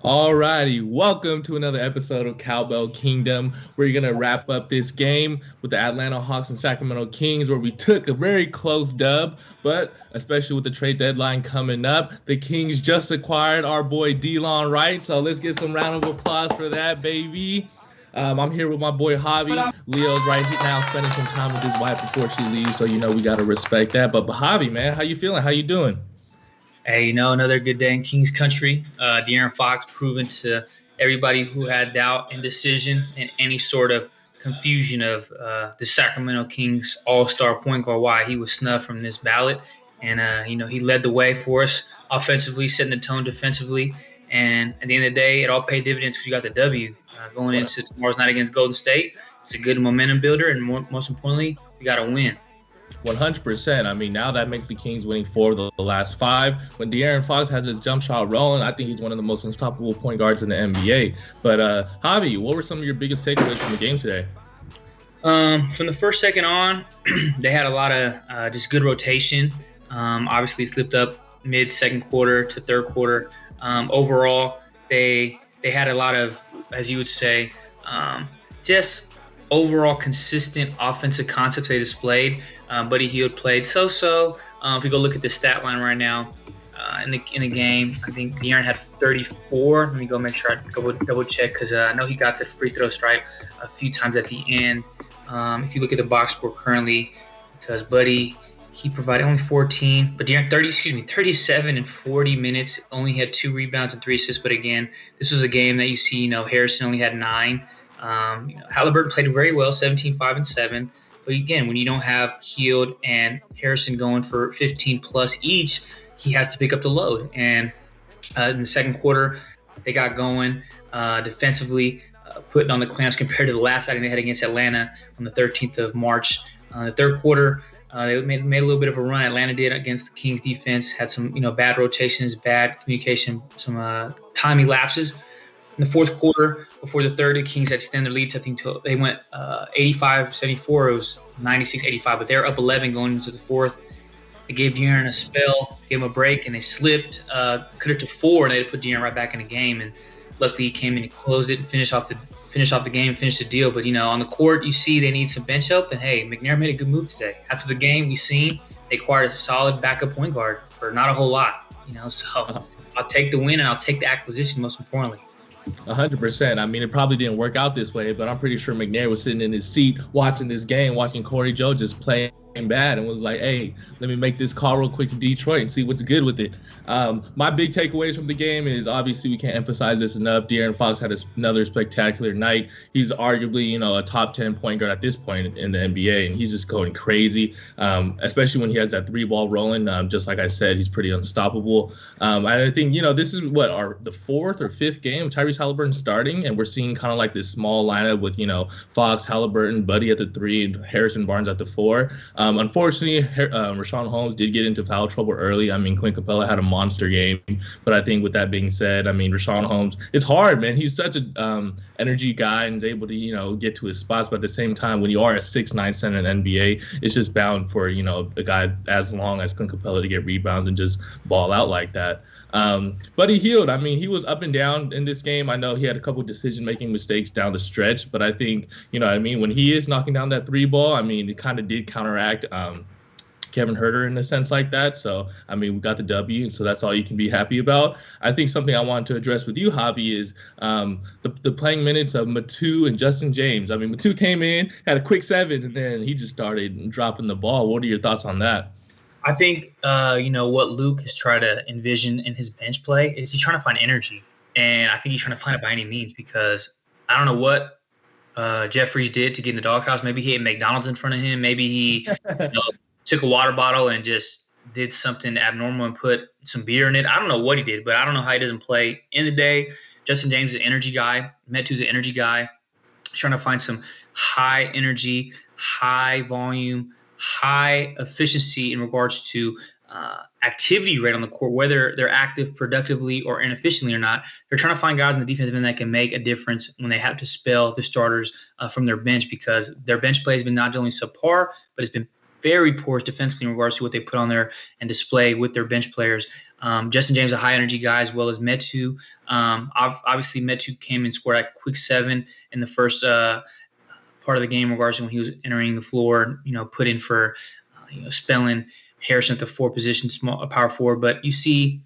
Alrighty, welcome to another episode of Cowbell Kingdom. We're gonna wrap up this game with the Atlanta Hawks and Sacramento Kings, where we took a very close dub, but especially with the trade deadline coming up, the Kings just acquired our boy Delon Wright. So let's get some round of applause for that, baby. I'm here with my boy Javi. Leo's right now spending some time with his wife before she leaves, so we gotta respect that. But Javi, man, how you feeling? How you doing? Hey, another good day in Kings country. De'Aaron Fox proven to everybody who had doubt, indecision, and any sort of confusion of the Sacramento Kings all-star point guard, why he was snubbed from this ballot. And, he led the way for us offensively, setting the tone defensively. And at the end of the day, it all paid dividends because you got the W. Going into tomorrow's night against Golden State, it's a good momentum builder. And most importantly, we got to win. 100%. I mean, now that makes the Kings winning 4 of the last 5. When De'Aaron Fox has his jump shot rolling, I think he's one of the most unstoppable point guards in the NBA. But Javi, what were some of your biggest takeaways from the game today? From the first second on, they had a lot of just good rotation. Obviously slipped up mid-second quarter to third quarter. Overall, they had a lot of, as you would say, just overall consistent offensive concepts they displayed. Buddy Hield played so-so. If you go look at the stat line right now in the game, I think De'Aaron had 34. Let me go make sure I double check because I know he got the free throw stripe a few times at the end. If you look at the box score currently, because Buddy, he provided only 14, but De'Aaron 37 and 40 minutes, only had 2 rebounds and 3 assists. But again, this was a game that you see, Harrison only had 9. Halliburton played very well, 17, 5, and 7. But again, when you don't have Hield and Harrison going for 15 plus each, he has to pick up the load. And in the second quarter, they got going defensively, putting on the clamps compared to the last outing they had against Atlanta on the 13th of March. The third quarter, they made a little bit of a run. Atlanta did against the Kings defense, had some bad rotations, bad communication, some timing lapses. In the fourth quarter, before the third, the Kings had extended their leads. I think they went 85-74. It was 96-85, but they were up 11 going into the fourth. They gave De'Aaron a spell, gave him a break, and they slipped. Cut it to 4, and they put De'Aaron right back in the game. And luckily, he came in and closed it and finished off the game, finished the deal. But on the court, you see they need some bench help. And hey, McNair made a good move today. After the game, we seen they acquired a solid backup point guard for not a whole lot. So I'll take the win and I'll take the acquisition. Most importantly. 100%. I mean, it probably didn't work out this way, but I'm pretty sure McNair was sitting in his seat watching this game, watching Cory Joseph just play bad, and was like, hey, let me make this call real quick to Detroit and see what's good with it. My big takeaways from the game is, obviously, we can't emphasize this enough. De'Aaron Fox had another spectacular night. He's arguably, a top 10 point guard at this point in the NBA, and he's just going crazy, especially when he has that 3-ball rolling. Just like I said, he's pretty unstoppable. I think, this is the 4th or 5th game Tyrese Halliburton starting, and we're seeing kind of like this small lineup with, Fox, Halliburton, Buddy at the 3, and Harrison Barnes at the 4. Unfortunately, Richaun Holmes did get into foul trouble early. I mean, Clint Capella had a monster game. But I think with that being said, I mean, Richaun Holmes, it's hard, man. He's such an energy guy and is able to, get to his spots. But at the same time, when you are a 6'9" center in the NBA, it's just bound for, a guy as long as Clint Capella to get rebounds and just ball out like that. But he healed. I mean, he was up and down in this game. I know he had a couple decision-making mistakes down the stretch, but I think, when he is knocking down that 3-ball, I mean, it kind of did counteract Kevin Huerter in a sense like that. So, I mean, we got the W, so that's all you can be happy about. I think something I wanted to address with you, Javi, is the playing minutes of Metu and Justin James. I mean, Metu came in, had a quick 7, and then he just started dropping the ball. What are your thoughts on that? I think, what Luke is trying to envision in his bench play is he's trying to find energy. And I think he's trying to find it by any means because I don't know what Jeffries did to get in the doghouse. Maybe he ate McDonald's in front of him. Maybe he took a water bottle and just did something abnormal and put some beer in it. I don't know what he did, but I don't know how he doesn't play. In the day, Justin James is an energy guy. Metu's an energy guy. He's trying to find some high energy, high volume, high efficiency in regards to activity rate on the court, whether they're active productively or inefficiently or not. They're trying to find guys in the defensive end that can make a difference when they have to spell the starters from their bench, because their bench play has been not only subpar, but it's been very poor defensively in regards to what they put on there and display with their bench players. Justin James, a high energy guy, as well as Metu. Obviously, Metu came and scored a quick 7 in the first part of the game, regardless of when he was entering the floor. Put in for spelling Harrison at the 4 position, a power forward. But you see,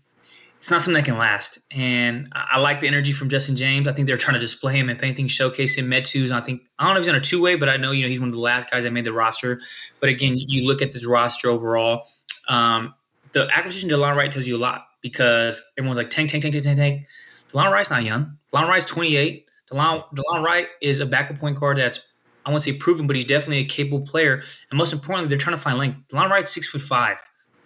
it's not something that can last. And I like the energy from Justin James. I think they're trying to display him, if anything, showcase him. Metu's, I don't know if he's on a 2-way, but I know he's one of the last guys that made the roster. But again, you look at this roster overall. The acquisition of Delon Wright tells you a lot, because everyone's like, tank. Delon Wright's not young. Delon Wright's 28. Delon Wright is a backup point guard that's, I won't say proven, but he's definitely a capable player. And most importantly, they're trying to find length. Delon Wright's 6'5".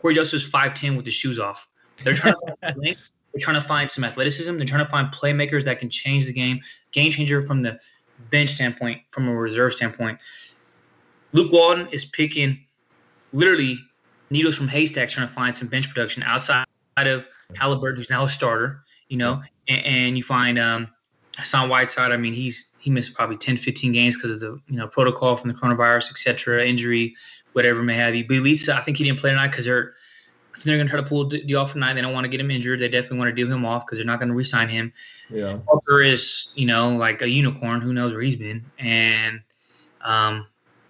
Cory Joseph is 5'10" with the shoes off. They're trying to find length. They're trying to find some athleticism. They're trying to find playmakers that can change the game changer from the bench standpoint, from a reserve standpoint. Luke Walton is picking literally needles from haystacks, trying to find some bench production outside of Halliburton, who's now a starter, and you find Hassan Whiteside. I mean, he missed probably 10, 15 games because of the protocol from the coronavirus, et cetera, injury, whatever may have you. Bielitsa, I think he didn't play tonight because they're going to try to pull the off tonight. They don't want to get him injured. They definitely want to deal him off because they're not going to re-sign him. Yeah. Walker is, like a unicorn. Who knows where he's been? And,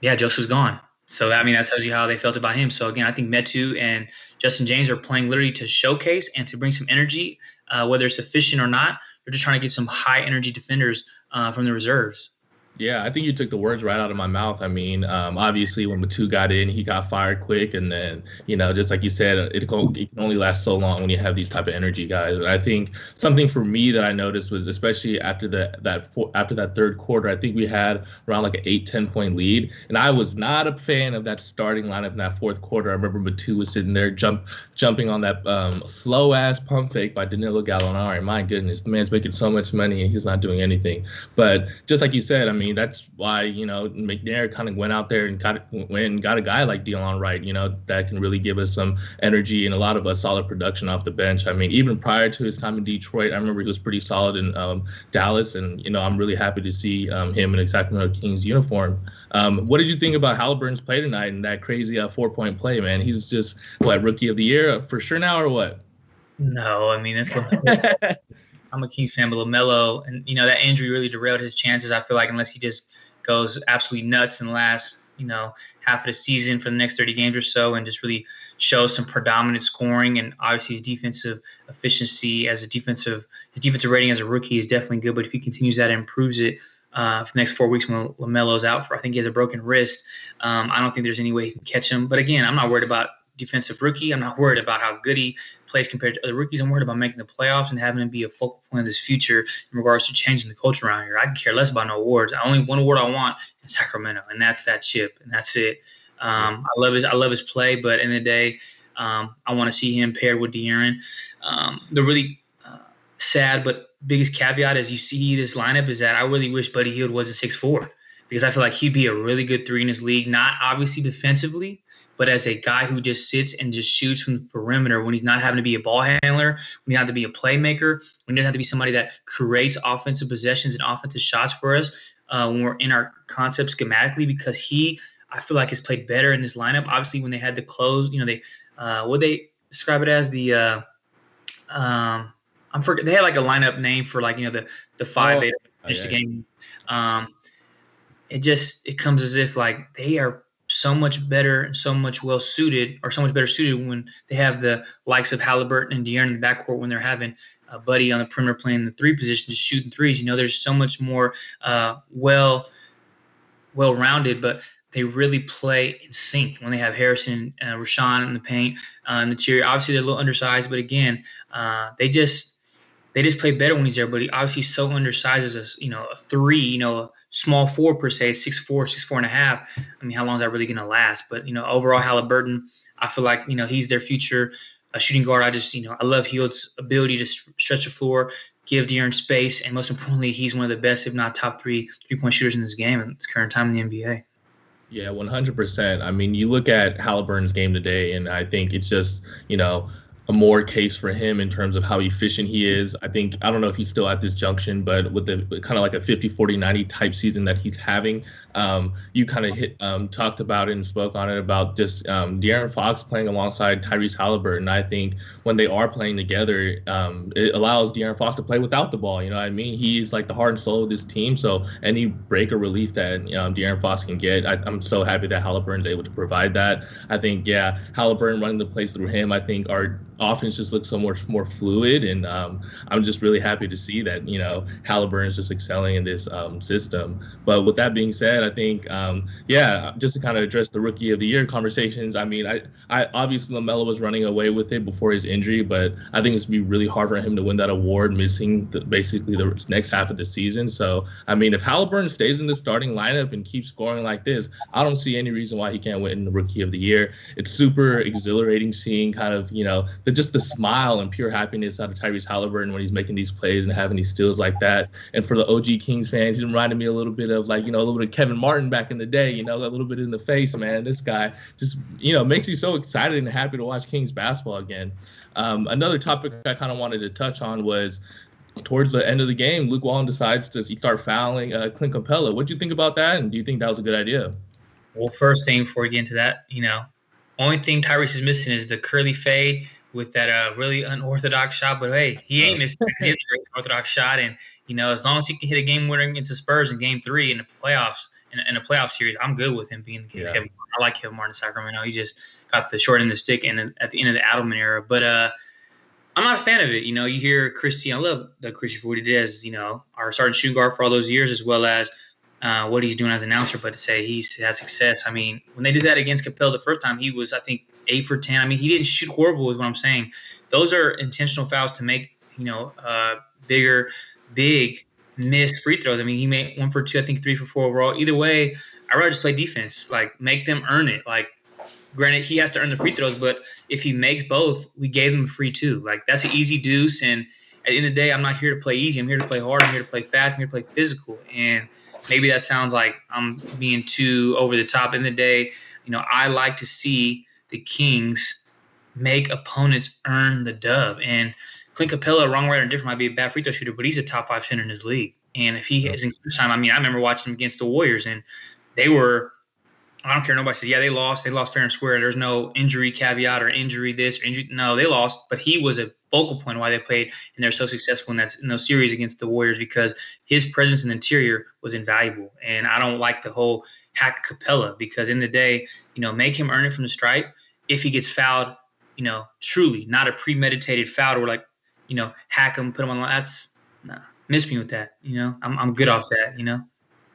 Joseph's gone. So, that tells you how they felt about him. So, again, I think Metu and Justin James are playing literally to showcase and to bring some energy, whether it's efficient or not. They're just trying to get some high-energy defenders from the reserves. Yeah, I think you took the words right out of my mouth. Obviously, when Metu got in, he got fired quick. And then, just like you said, it can only last so long when you have these type of energy guys. And I think something for me that I noticed was, especially after that third quarter, I think we had around like an 8-10 point lead. And I was not a fan of that starting lineup in that fourth quarter. I remember Metu was sitting there jumping on that slow-ass pump fake by Danilo Gallinari. My goodness, the man's making so much money and he's not doing anything. But just like you said, that's why, McNair kind of went out there and got a guy like Delon Wright, that can really give us some energy and a lot of solid production off the bench. Even prior to his time in Detroit, I remember he was pretty solid in Dallas. And, I'm really happy to see him in a Sacramento Kings uniform. What did you think about Halliburton's play tonight and that crazy 4-point play, man? He's just, rookie of the year for sure now or what? No, it's I'm a Kings fan, but LaMelo, and that injury really derailed his chances. I feel like unless he just goes absolutely nuts in the last half of the season for the next 30 games or so, and just really shows some predominant scoring, and obviously his defensive efficiency his defensive rating as a rookie is definitely good. But if he continues that and improves it for the next 4 weeks when LaMelo's out I think he has a broken wrist, I don't think there's any way he can catch him. But again, I'm not worried about defensive rookie. I'm not worried about how good he plays compared to other rookies. I'm worried about making the playoffs and having him be a focal point of this future in regards to changing the culture around here. I can care less about no awards. Only one award I want in Sacramento, and that's that chip, and that's it. I love his play, but in the day, I want to see him paired with De'Aaron. The really sad but biggest caveat as you see this lineup is that I really wish Buddy Hield wasn't 6'4", because I feel like he'd be a really good 3 in this league, not obviously defensively, but as a guy who just sits and just shoots from the perimeter when he's not having to be a ball handler, when he has to be a playmaker, when he doesn't have to be somebody that creates offensive possessions and offensive shots for us when we're in our concept schematically, because I feel like has played better in this lineup. Obviously, when they had the close, what they describe it as they had like a lineup name for the 5 they finished the game. It comes as if like they are so much better and so much better suited when they have the likes of Halliburton and De'Aaron in the backcourt, when they're having a Buddy on the perimeter playing the 3 position, just shooting threes. There's so much more well-rounded, but they really play in sync when they have Harrison and Rashawn in the paint, in the interior. Obviously, they're a little undersized, but again, they just play better when he's there. But he obviously so undersized as a 3, a small 4 per se, 6'4", 6'4.5". How long is that really going to last? But overall, Halliburton, I feel like he's their future shooting guard. I love Hield's ability to stretch the floor, give De'Aaron space, and most importantly, he's one of the best, if not top 3 3-point shooters in this game at its current time in the NBA. Yeah, 100%. You look at Halliburton's game today, and I think it's just, a more case for him in terms of how efficient he is. I don't know if he's still at this junction, but with the kind of like a 50-40-90 type season that he's having, You kind of talked about it and spoke on it about just De'Aaron Fox playing alongside Tyrese Halliburton. I think when they are playing together, it allows De'Aaron Fox to play without the ball. You know what I mean? He's like the heart and soul of this team. So any break or relief that De'Aaron Fox can get, I'm so happy that Halliburton's able to provide that. I think, yeah, Halliburton running the plays through him, I think our offense just looks so much more fluid. And I'm just really happy to see that, Halliburton's just excelling in this system. But with that being said, I think, just to kind of address the Rookie of the Year conversations, I mean, I obviously LaMelo was running away with it before his injury, but I think it's going to be really hard for him to win that award missing basically the next half of the season. So, I mean, if Halliburton stays in the starting lineup and keeps scoring like this, I don't see any reason why he can't win the Rookie of the Year. It's super exhilarating seeing kind of, just the smile and pure happiness out of Tyrese Halliburton when he's making these plays and having these steals like that. And for the OG Kings fans, he reminded me a little bit of like, a little bit of Kevin Martin back in the day, a little bit in the face, man. This guy just, makes you so excited and happy to watch Kings basketball again. Another topic I kind of wanted to touch on was towards the end of the game, Luke Walton decides to start fouling Clint Capella. What do you think about that? And do you think that was a good idea? Well, first thing before we get into that, only thing Tyrese is missing is the curly fade with that really unorthodox shot. But hey, he ain't missing. He has a great unorthodox shot, and as long as he can hit a game winner against the Spurs in Game 3 in the playoffs, in a playoff series, I'm good with him being the Kings. Yeah. I like Kevin Martin in Sacramento. He just got the short end of the stick and at the end of the Adelman era. But I'm not a fan of it. You hear Christie. I love Doug Christie for what he did as our starting shooting guard for all those years, as well as what he's doing as an announcer. But to say he's had success, I mean, when they did that against Capella the first time, he was, I think, 8 for 10. I mean, he didn't shoot horrible is what I'm saying. Those are intentional fouls to make, big missed free throws. I mean, he made 1 for 2, I think 3 for 4 overall. Either way, I'd rather just play defense. Like, make them earn it. Like, granted, he has to earn the free throws, but if he makes both, we gave him a free 2. Like, that's an easy deuce. And at the end of the day, I'm not here to play easy. I'm here to play hard. I'm here to play fast. I'm here to play physical. And maybe that sounds like I'm being too over the top. In the day, I like to see the Kings make opponents earn the dub. And Clint Capella, wrong, right, or different, might be a bad free throw shooter, but he's a top 5 center in his league. And if he is in clutch time, I mean, I remember watching him against the Warriors, and they were – I don't care. Nobody says, yeah, they lost. They lost fair and square. There's no injury caveat or injury this or injury. No, they lost. But he was a focal point of why they played, and they're so successful in those series against the Warriors because his presence in the interior was invaluable. And I don't like the whole hack Capella because in the day, make him earn it from the stripe. If he gets fouled, truly not a premeditated foul or like, hack him, put him on the line. That's miss me with that. I'm good off that.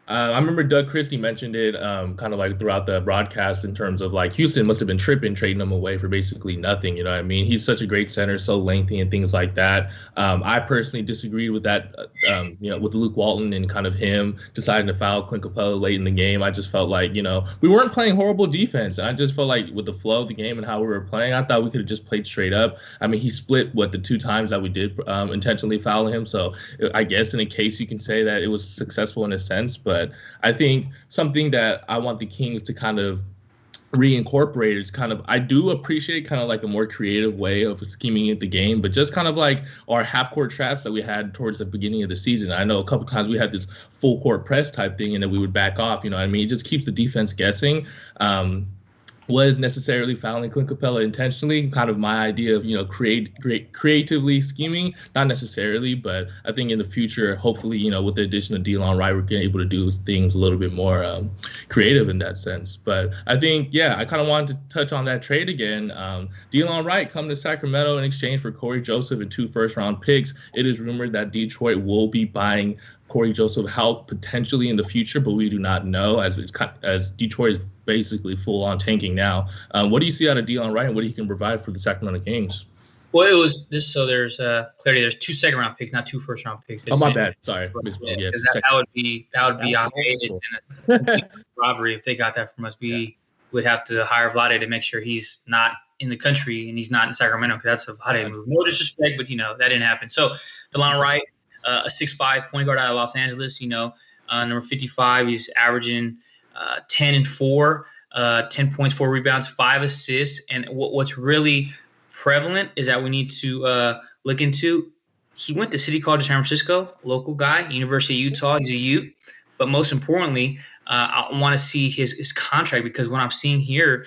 I remember Doug Christie mentioned it kind of like throughout the broadcast in terms of like Houston must have been tripping trading him away for basically nothing. You know what I mean? He's such a great center, so lengthy and things like that. I personally disagreed with that, with Luke Walton and kind of him deciding to foul Clint Capella late in the game. I just felt like, we weren't playing horrible defense. I just felt like with the flow of the game and how we were playing, I thought we could have just played straight up. I mean, he split the 2 times that we did intentionally foul him. So I guess in a case you can say that it was successful in a sense, but I think something that I want the Kings to kind of reincorporate is kind of, I do appreciate kind of like a more creative way of scheming at the game, but just kind of like our half-court traps that we had towards the beginning of the season. I know a couple times we had this full-court press type thing and then we would back off, it just keeps the defense guessing. Was necessarily fouling Clint Capella intentionally, kind of my idea of, creatively scheming, not necessarily, but I think in the future, hopefully, with the addition of Delon Wright, we're getting able to do things a little bit more creative in that sense. But I think, I kind of wanted to touch on that trade again. Delon Wright come to Sacramento in exchange for Cory Joseph and 2 first-round picks. It is rumored that Detroit will be buying Cory Joseph out potentially in the future, but we do not know as Detroit is basically full-on tanking now. What do you see out of Delon Wright and what he can provide for the Sacramento Kings? Well, it was just so there's clarity. There's 2 second-round picks, not 2 first-round picks. Oh, my bad. Sorry. Yeah, that would be outrageous and a robbery if they got that from us. We would have to hire Vlade to make sure he's not in the country and he's not in Sacramento because that's a Vlade move. No disrespect, but that didn't happen. So Delon Wright, a 6'5" point guard out of Los Angeles, number 55. He's averaging 10 and 4, 10 points, 4 rebounds, 5 assists. And what's really prevalent is that we need to look into. He went to City College of San Francisco, local guy, University of Utah. He's a Ute. But most importantly, I want to see his contract, because what I'm seeing here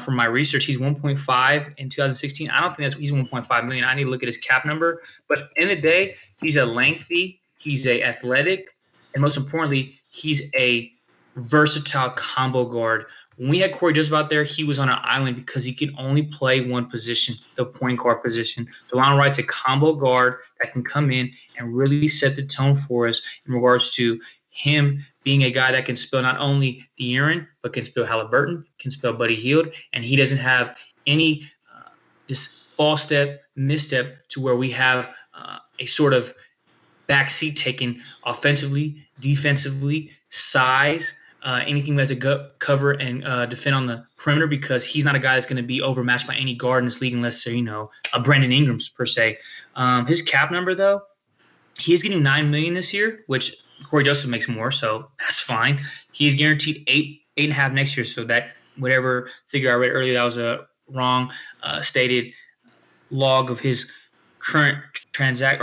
from my research, he's 1.5 in 2016. I don't think he's 1.5 million. I need to look at his cap number. But in the day, he's a lengthy, he's a athletic, and most importantly, he's a versatile combo guard. When we had Cory Joseph out there, he was on an island because he can only play one position, the point guard position. Delon Wright's a combo guard that can come in and really set the tone for us in regards to him being a guy that can spell not only De'Aaron, but can spell Halliburton, can spell Buddy Hield, and he doesn't have any just false step, misstep to where we have a sort of backseat taken offensively, defensively, size, anything we have to cover and defend on the perimeter, because he's not a guy that's going to be overmatched by any guard in this league unless they're, a Brandon Ingram's per se. His cap number, though, he's getting $9 million this year, which Cory Joseph makes more, so that's fine. He's guaranteed eight and a half next year, so that whatever figure I read earlier, that was a wrong stated log of his current contract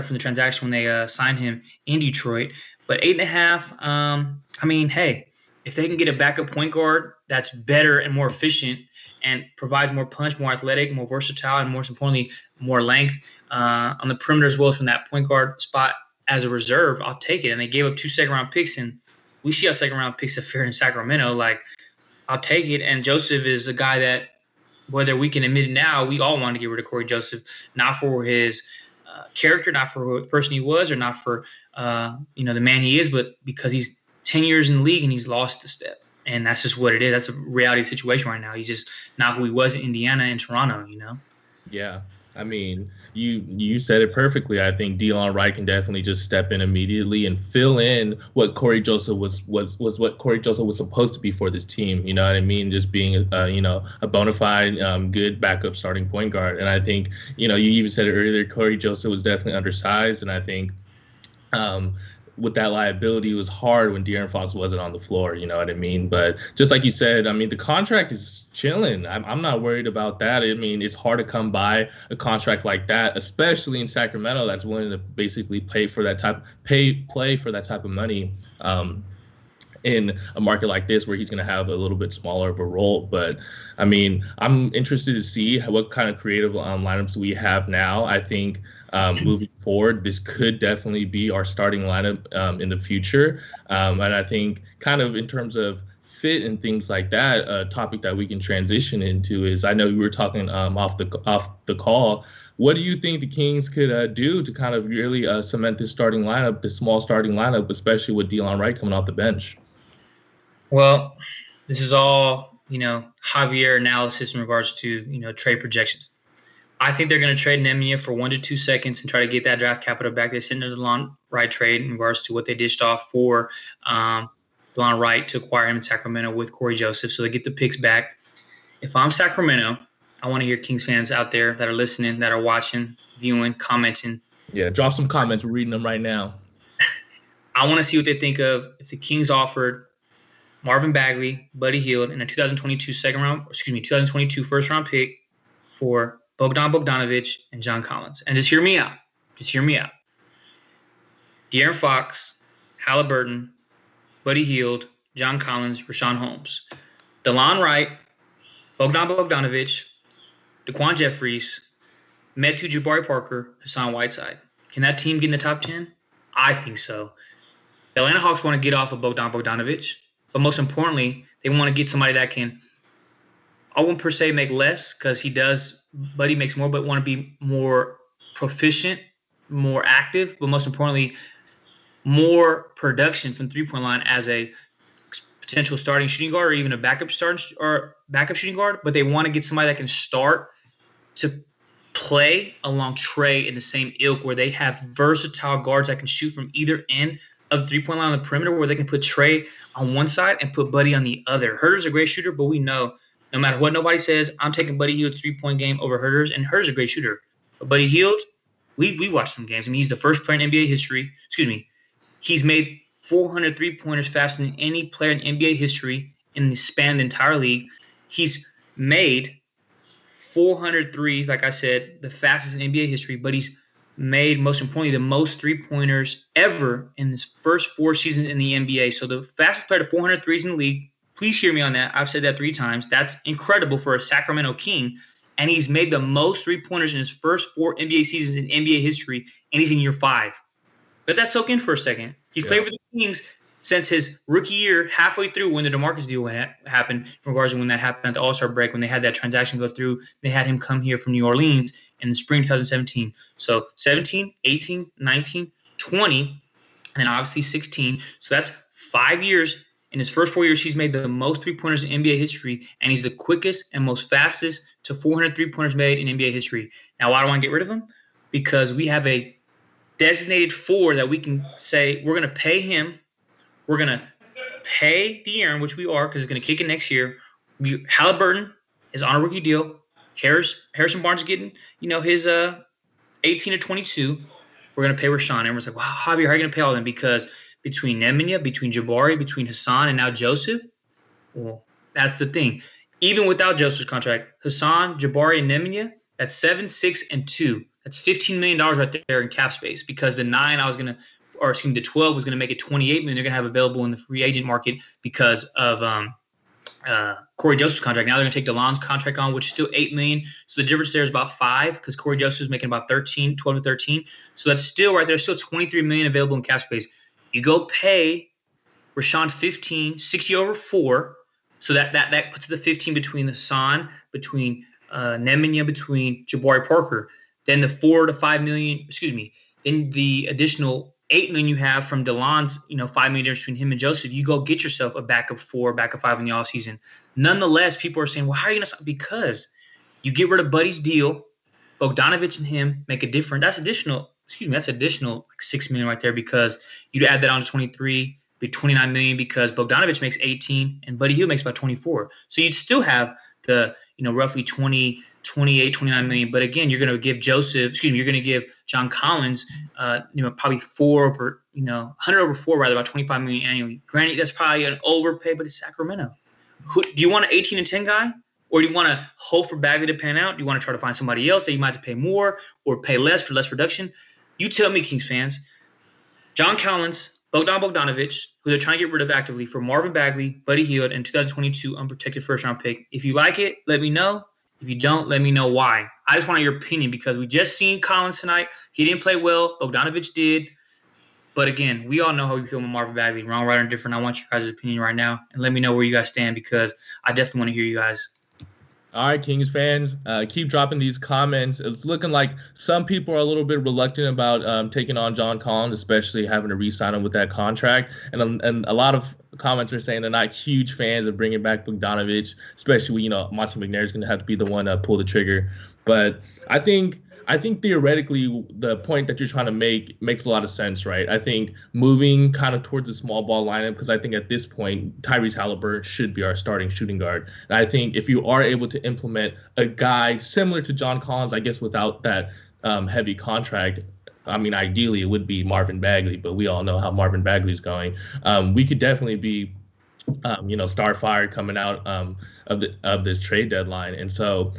from the transaction when they signed him in Detroit. But 8.5. Hey, if they can get a backup point guard that's better and more efficient and provides more punch, more athletic, more versatile, and most importantly, more length on the perimeter as well as from that point guard spot as a reserve, I'll take it. And they gave up 2 second-round picks, and we see how second-round picks have fared in Sacramento. Like, I'll take it. And Joseph is a guy that, whether we can admit it now, we all want to get rid of Cory Joseph, not for his character, not for the person he was, or not for the man he is, but because he's 10 years in the league and he's lost the step. And that's just what it is. That's a reality situation right now. He's just not who he was in Indiana and Toronto, Yeah. You said it perfectly. I think Delon Wright can definitely just step in immediately and fill in what Cory Joseph was what Cory Joseph was supposed to be for this team. You know what I mean? Just being a bona fide good backup starting point guard. And I think you even said it earlier. Cory Joseph was definitely undersized, and I think with that liability, it was hard when De'Aaron Fox wasn't on the floor. You know what I mean? But just like you said, the contract is chilling. I'm not worried about that. It's hard to come by a contract like that, especially in Sacramento, that's willing to basically play for that type of money in a market like this where he's going to have a little bit smaller of a role. But I'm interested to see what kind of creative lineups we have now. I think moving forward, this could definitely be our starting lineup in the future. And I think kind of in terms of fit and things like that, a topic that we can transition into is, I know we were talking off the call. What do you think the Kings could do to kind of really cement this starting lineup, this small starting lineup, especially with Delon Wright coming off the bench? Well, this is all, Javier analysis in regards to, trade projections. I think they're going to trade Nemanja for 1 to 2 seconds and try to get that draft capital back. They sent the Delon Wright trade in regards to what they dished off for Delon Wright to acquire him in Sacramento with Cory Joseph. So they get the picks back. If I'm Sacramento, I want to hear Kings fans out there that are listening, that are watching, viewing, commenting. Yeah, drop some comments. We're reading them right now. I want to see what they think of if the Kings offered Marvin Bagley, Buddy Hield, and a 2022 first-round pick for Bogdan Bogdanovic and John Collins. And just hear me out. De'Aaron Fox, Halliburton, Buddy Hield, John Collins, Rashawn Holmes. Delon Wright, Bogdan Bogdanovic, Daquan Jeffries, Metu Jabari Parker, Hassan Whiteside. Can that team get in the top 10? I think so. The Atlanta Hawks want to get off of Bogdan Bogdanovic, but most importantly, they want to get somebody that can, I won't per se make less because he does, Buddy makes more, but want to be more proficient, more active, but most importantly, more production from three-point line as a potential starting shooting guard or even a backup shooting guard. But they want to get somebody that can start to play along Trey in the same ilk, where they have versatile guards that can shoot from either end of the three-point line on the perimeter, where they can put Trey on one side and put Buddy on the other. Herter's a great shooter, but we know no matter what nobody says, I'm taking Buddy Hield's three-point game over Herter's, and Herter's a great shooter. But Buddy Hield, we watched some games. He's the first player in NBA history. He's made 400 three-pointers faster than any player in NBA history in the span of the entire league. He's made 400 threes, like I said, the fastest in NBA history, but he's made, most importantly, the most three-pointers ever in his first 4 seasons in the NBA. So the fastest player to 400 threes in the league. Please hear me on that. I've said that 3 times. That's incredible for a Sacramento King. And he's made the most three-pointers in his first 4 NBA seasons in NBA history, and he's in year 5. Let that soak in for a second. He's played for the Kings since his rookie year, halfway through when the DeMarcus deal happened, in regards to when that happened at the All-Star break, when they had that transaction go through. They had him come here from New Orleans in the spring 2017. So 17, 18, 19, 20, and then obviously 16. So that's 5 years. In his first 4 years, he's made the most three-pointers in NBA history, and he's the quickest and most fastest to 400 three-pointers made in NBA history. Now, why do I want to get rid of him? Because we have a designated 4 that we can say we're going to pay him. We're going to pay De'Aaron, which we are, because he's going to kick it next year. Halliburton is on a rookie deal. Harrison Barnes is getting, his 18 to 22. We're going to pay Rashawn. Everyone's like, wow, Javi, how are you going to pay all of them? Because between Nemanja, between Jabari, between Hassan, and now Joseph, well, that's the thing. Even without Joseph's contract, Hassan, Jabari, and Nemanja, that's 7, 6, and 2. That's $15 million right there in cap space, because the 12 was going to make it $28 million they're going to have available in the free agent market because of Cory Joseph's contract. Now they're going to take Delon's contract on, which is still $8 million. So the difference there is about 5, because Cory Joseph is making about 12 to 13. So that's still right there, still $23 million available in cap space. You go pay Rashawn 15, 60 over 4. So that puts the 15 between the Hassan, between Nemanja, between Jabari Parker. Then the 4 to 5 million, then the additional $8 million you have from Delon's, $5 million difference between him and Joseph. You go get yourself a backup 4, backup 5 in the offseason. Nonetheless, people are saying, well, how are you going to – because you get rid of Buddy's deal, Bogdanovich and him make a difference. That's additional like $6 million right there, because you'd add that on to 23, be $29 million, because Bogdanovich makes 18 and Buddy Hield makes about 24. So you'd still have the, roughly 20, 28, 29 million. But again, you're going to give you're going to give John Collins, probably 100 over 4, rather, about 25 million annually. Granted, that's probably an overpay, but it's Sacramento. Do you want an 18 and 10 guy? Or do you want to hope for Bagley to pan out? Do you want to try to find somebody else that you might have to pay more or pay less for less production? You tell me, Kings fans. John Collins, Bogdanovich, who they're trying to get rid of actively, for Marvin Bagley, Buddy Hield, and 2022 unprotected first-round pick. If you like it, let me know. If you don't, let me know why. I just want your opinion, because we just seen Collins tonight. He didn't play well. Bogdanovich did. But again, we all know how we feel with Marvin Bagley. Wrong, right, or different. I want your guys' opinion right now. And let me know where you guys stand, because I definitely want to hear you guys. All right, Kings fans, keep dropping these comments. It's looking like some people are a little bit reluctant about taking on John Collins, especially having to re-sign him with that contract. And a lot of comments are saying they're not huge fans of bringing back Bogdanovich, especially when, Monty McNair is going to have to be the one to pull the trigger. But I think theoretically the point that you're trying to make makes a lot of sense, right? I think moving kind of towards a small ball lineup, because I think at this point Tyrese Halliburton should be our starting shooting guard. And I think if you are able to implement a guy similar to John Collins, I guess without that heavy contract, I mean, ideally it would be Marvin Bagley, but we all know how Marvin Bagley's going. We could definitely be Starfire coming out of this trade deadline. And so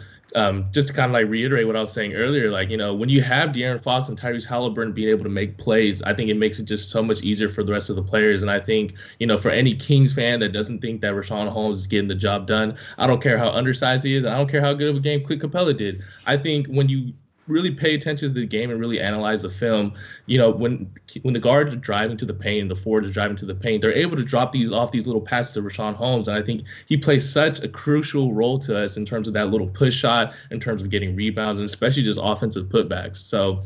just to kind of like reiterate what I was saying earlier, when you have De'Aaron Fox and Tyrese Halliburton being able to make plays, I think it makes it just so much easier for the rest of the players. And I think, for any Kings fan that doesn't think that Rashawn Holmes is getting the job done, I don't care how undersized he is. I don't care how good of a game Clint Capella did. I think when you really pay attention to the game and really analyze the film, when the guards are driving to the paint, the forwards are driving to the paint, they're able to drop these little passes to Rashawn Holmes. And I think he plays such a crucial role to us in terms of that little push shot, in terms of getting rebounds, and especially just offensive putbacks. So,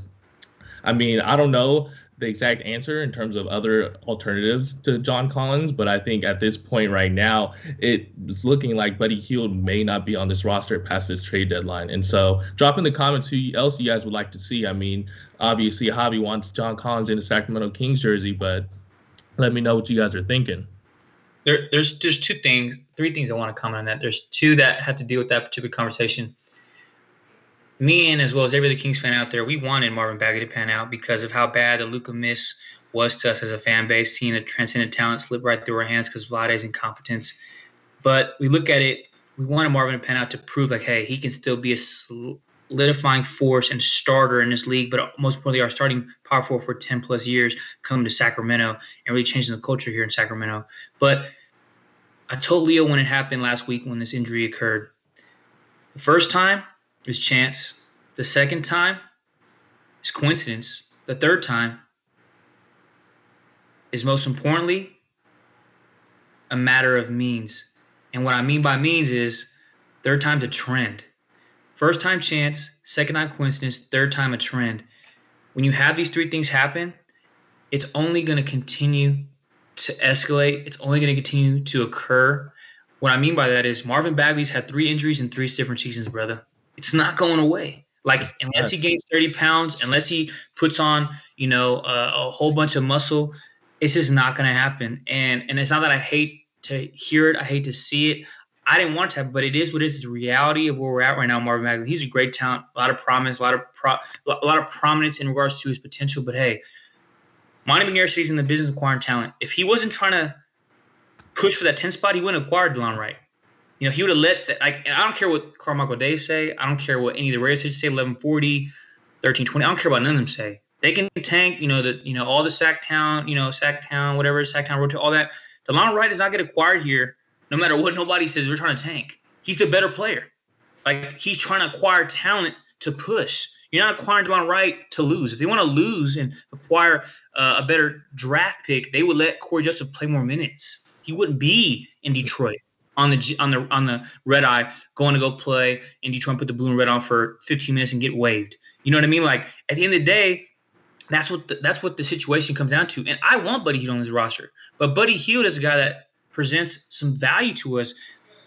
I mean, I don't know the exact answer in terms of other alternatives to John Collins, but I think at this point right now, it's looking like Buddy Hield may not be on this roster past this trade deadline. And so drop in the comments who else you guys would like to see. I mean, obviously Javi wants John Collins in the Sacramento Kings jersey, but let me know what you guys are thinking. There's 3 things I want to comment on that. There's 2 that have to do with that particular conversation. Me, and as well as every other Kings fan out there, we wanted Marvin Bagley to pan out because of how bad the Luka miss was to us as a fan base, seeing a transcendent talent slip right through our hands because of Vlade's incompetence. But we look at it, we wanted Marvin to pan out to prove, hey, he can still be a solidifying force and starter in this league, but most importantly, our starting power forward for 10 plus years coming to Sacramento and really changing the culture here in Sacramento. But I told Leo when it happened last week when this injury occurred, the first time is chance. The second time is coincidence. The third time is most importantly a matter of means. And what I mean by means is third time's a trend. First time chance, second time coincidence, third time a trend. When you have these three things happen, it's only going to continue to escalate. It's only going to continue to occur. What I mean by that is Marvin Bagley's had 3 injuries in 3 different seasons, brother. It's not going away. Like, unless he gains 30 pounds, unless he puts on, a whole bunch of muscle, it's just not going to happen. And it's not that I hate to hear it. I hate to see it. I didn't want it to happen, but it is what it is. It's the reality of where we're at right now, Marvin Bagley. He's a great talent, a lot of promise, a lot of prominence in regards to his potential. But, hey, Monty McNair says he's in the business of acquiring talent. If he wasn't trying to push for that 10 spot, he wouldn't have acquired Delon Wright. He would have let that. I don't care what Carmichael Dave say. I don't care what any of the Raiders say. 1140, 1320. I don't care about none of them say. They can tank. All the sack town. Whatever sack town road to all that. Delon Wright does not get acquired here. No matter what nobody says, we're trying to tank. He's the better player. Like, he's trying to acquire talent to push. You're not acquiring Delon Wright to lose. If they want to lose and acquire a better draft pick, they would let Cory Joseph play more minutes. He wouldn't be in Detroit on the red eye going to go play in Detroit and put the blue and red on for 15 minutes and get waived. You know what I mean? Like, at the end of the day, that's what the situation comes down to. And I want Buddy Hield on this roster, but Buddy Hield is a guy that presents some value to us.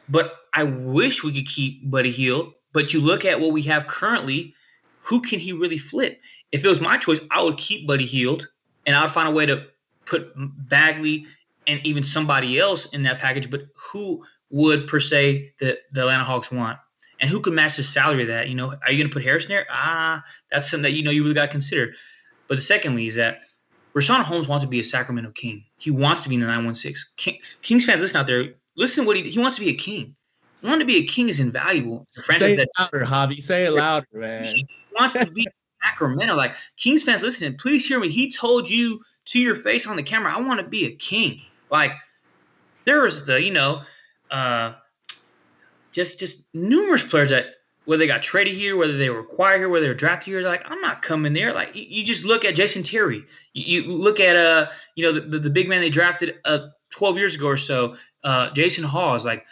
But I wish we could keep Buddy Hield. But you look at what we have currently, who can he really flip? If it was my choice, I would keep Buddy Hield, and I would find a way to put Bagley and even somebody else in that package. But who would, per se, the Atlanta Hawks want? And who could match the salary of that? Are you going to put Harrison there? That's something that you really got to consider. But secondly is that Rashawn Holmes wants to be a Sacramento King. He wants to be in the 916. Kings fans, listen out there. Listen to what he wants to be a King. Wanting to be a King is invaluable. Say it louder, Javi. Say it louder, man. He wants to be Sacramento. Like, Kings fans, listen, please hear me. He told you to your face on the camera, I want to be a King. Like, there was just numerous players that, whether they got traded here, whether they were acquired here, whether they were drafted here, like, I'm not coming there. Like, you just look at Jason Terry. You look at the big man they drafted 12 years ago or so, Jason Hawes. Like,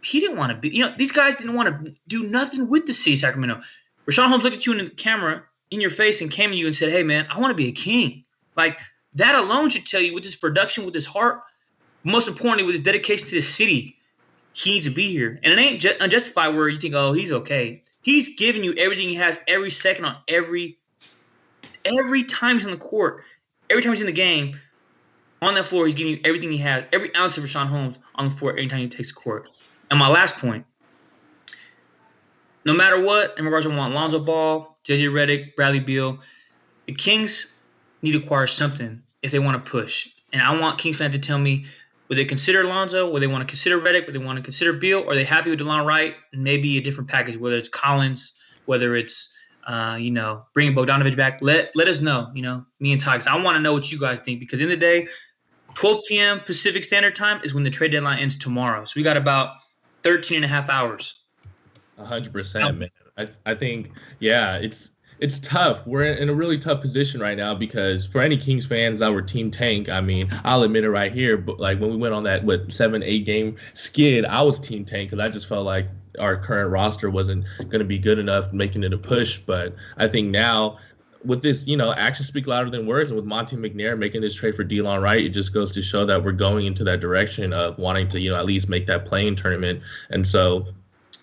he didn't want to be. These guys didn't want to do nothing with the city of Sacramento. Rashawn Holmes looked at you in the camera in your face and came to you and said, "Hey, man, I want to be a King." Like, that alone should tell you, with his production, with his heart, most importantly, with his dedication to the city, he needs to be here. And it ain't unjustified where you think, oh, he's okay. He's giving you everything he has every second on every time he's on the court, every time he's in the game, on that floor, he's giving you everything he has, every ounce of Rashawn Holmes on the floor every time he takes the court. And my last point, no matter what, in regards to Lonzo Ball, J.J. Redick, Bradley Beal, the Kings need to acquire something if they want to push. And I want Kings fans to tell me, would they consider Lonzo? Would they want to consider Redick? Would they want to consider Beal? Or are they happy with Delon Wright? And maybe a different package, whether it's Collins, whether it's, bringing Bogdanovich back. Let us know, me and Ty. I want to know what you guys think, because in the day, 12 p.m. Pacific Standard Time is when the trade deadline ends tomorrow. So we got about 13 and a half hours. 100%, man. I think, yeah, it's tough. We're in a really tough position right now, because for any Kings fans that were Team Tank, I mean, I'll admit it right here, but like when we went on that 7-8 game skid, I was Team Tank, because I just felt like our current roster wasn't going to be good enough making it a push. But I think now with this, actions speak louder than words, and with Monty McNair making this trade for Delon Wright, it just goes to show that we're going into that direction of wanting to, at least make that playing tournament. And so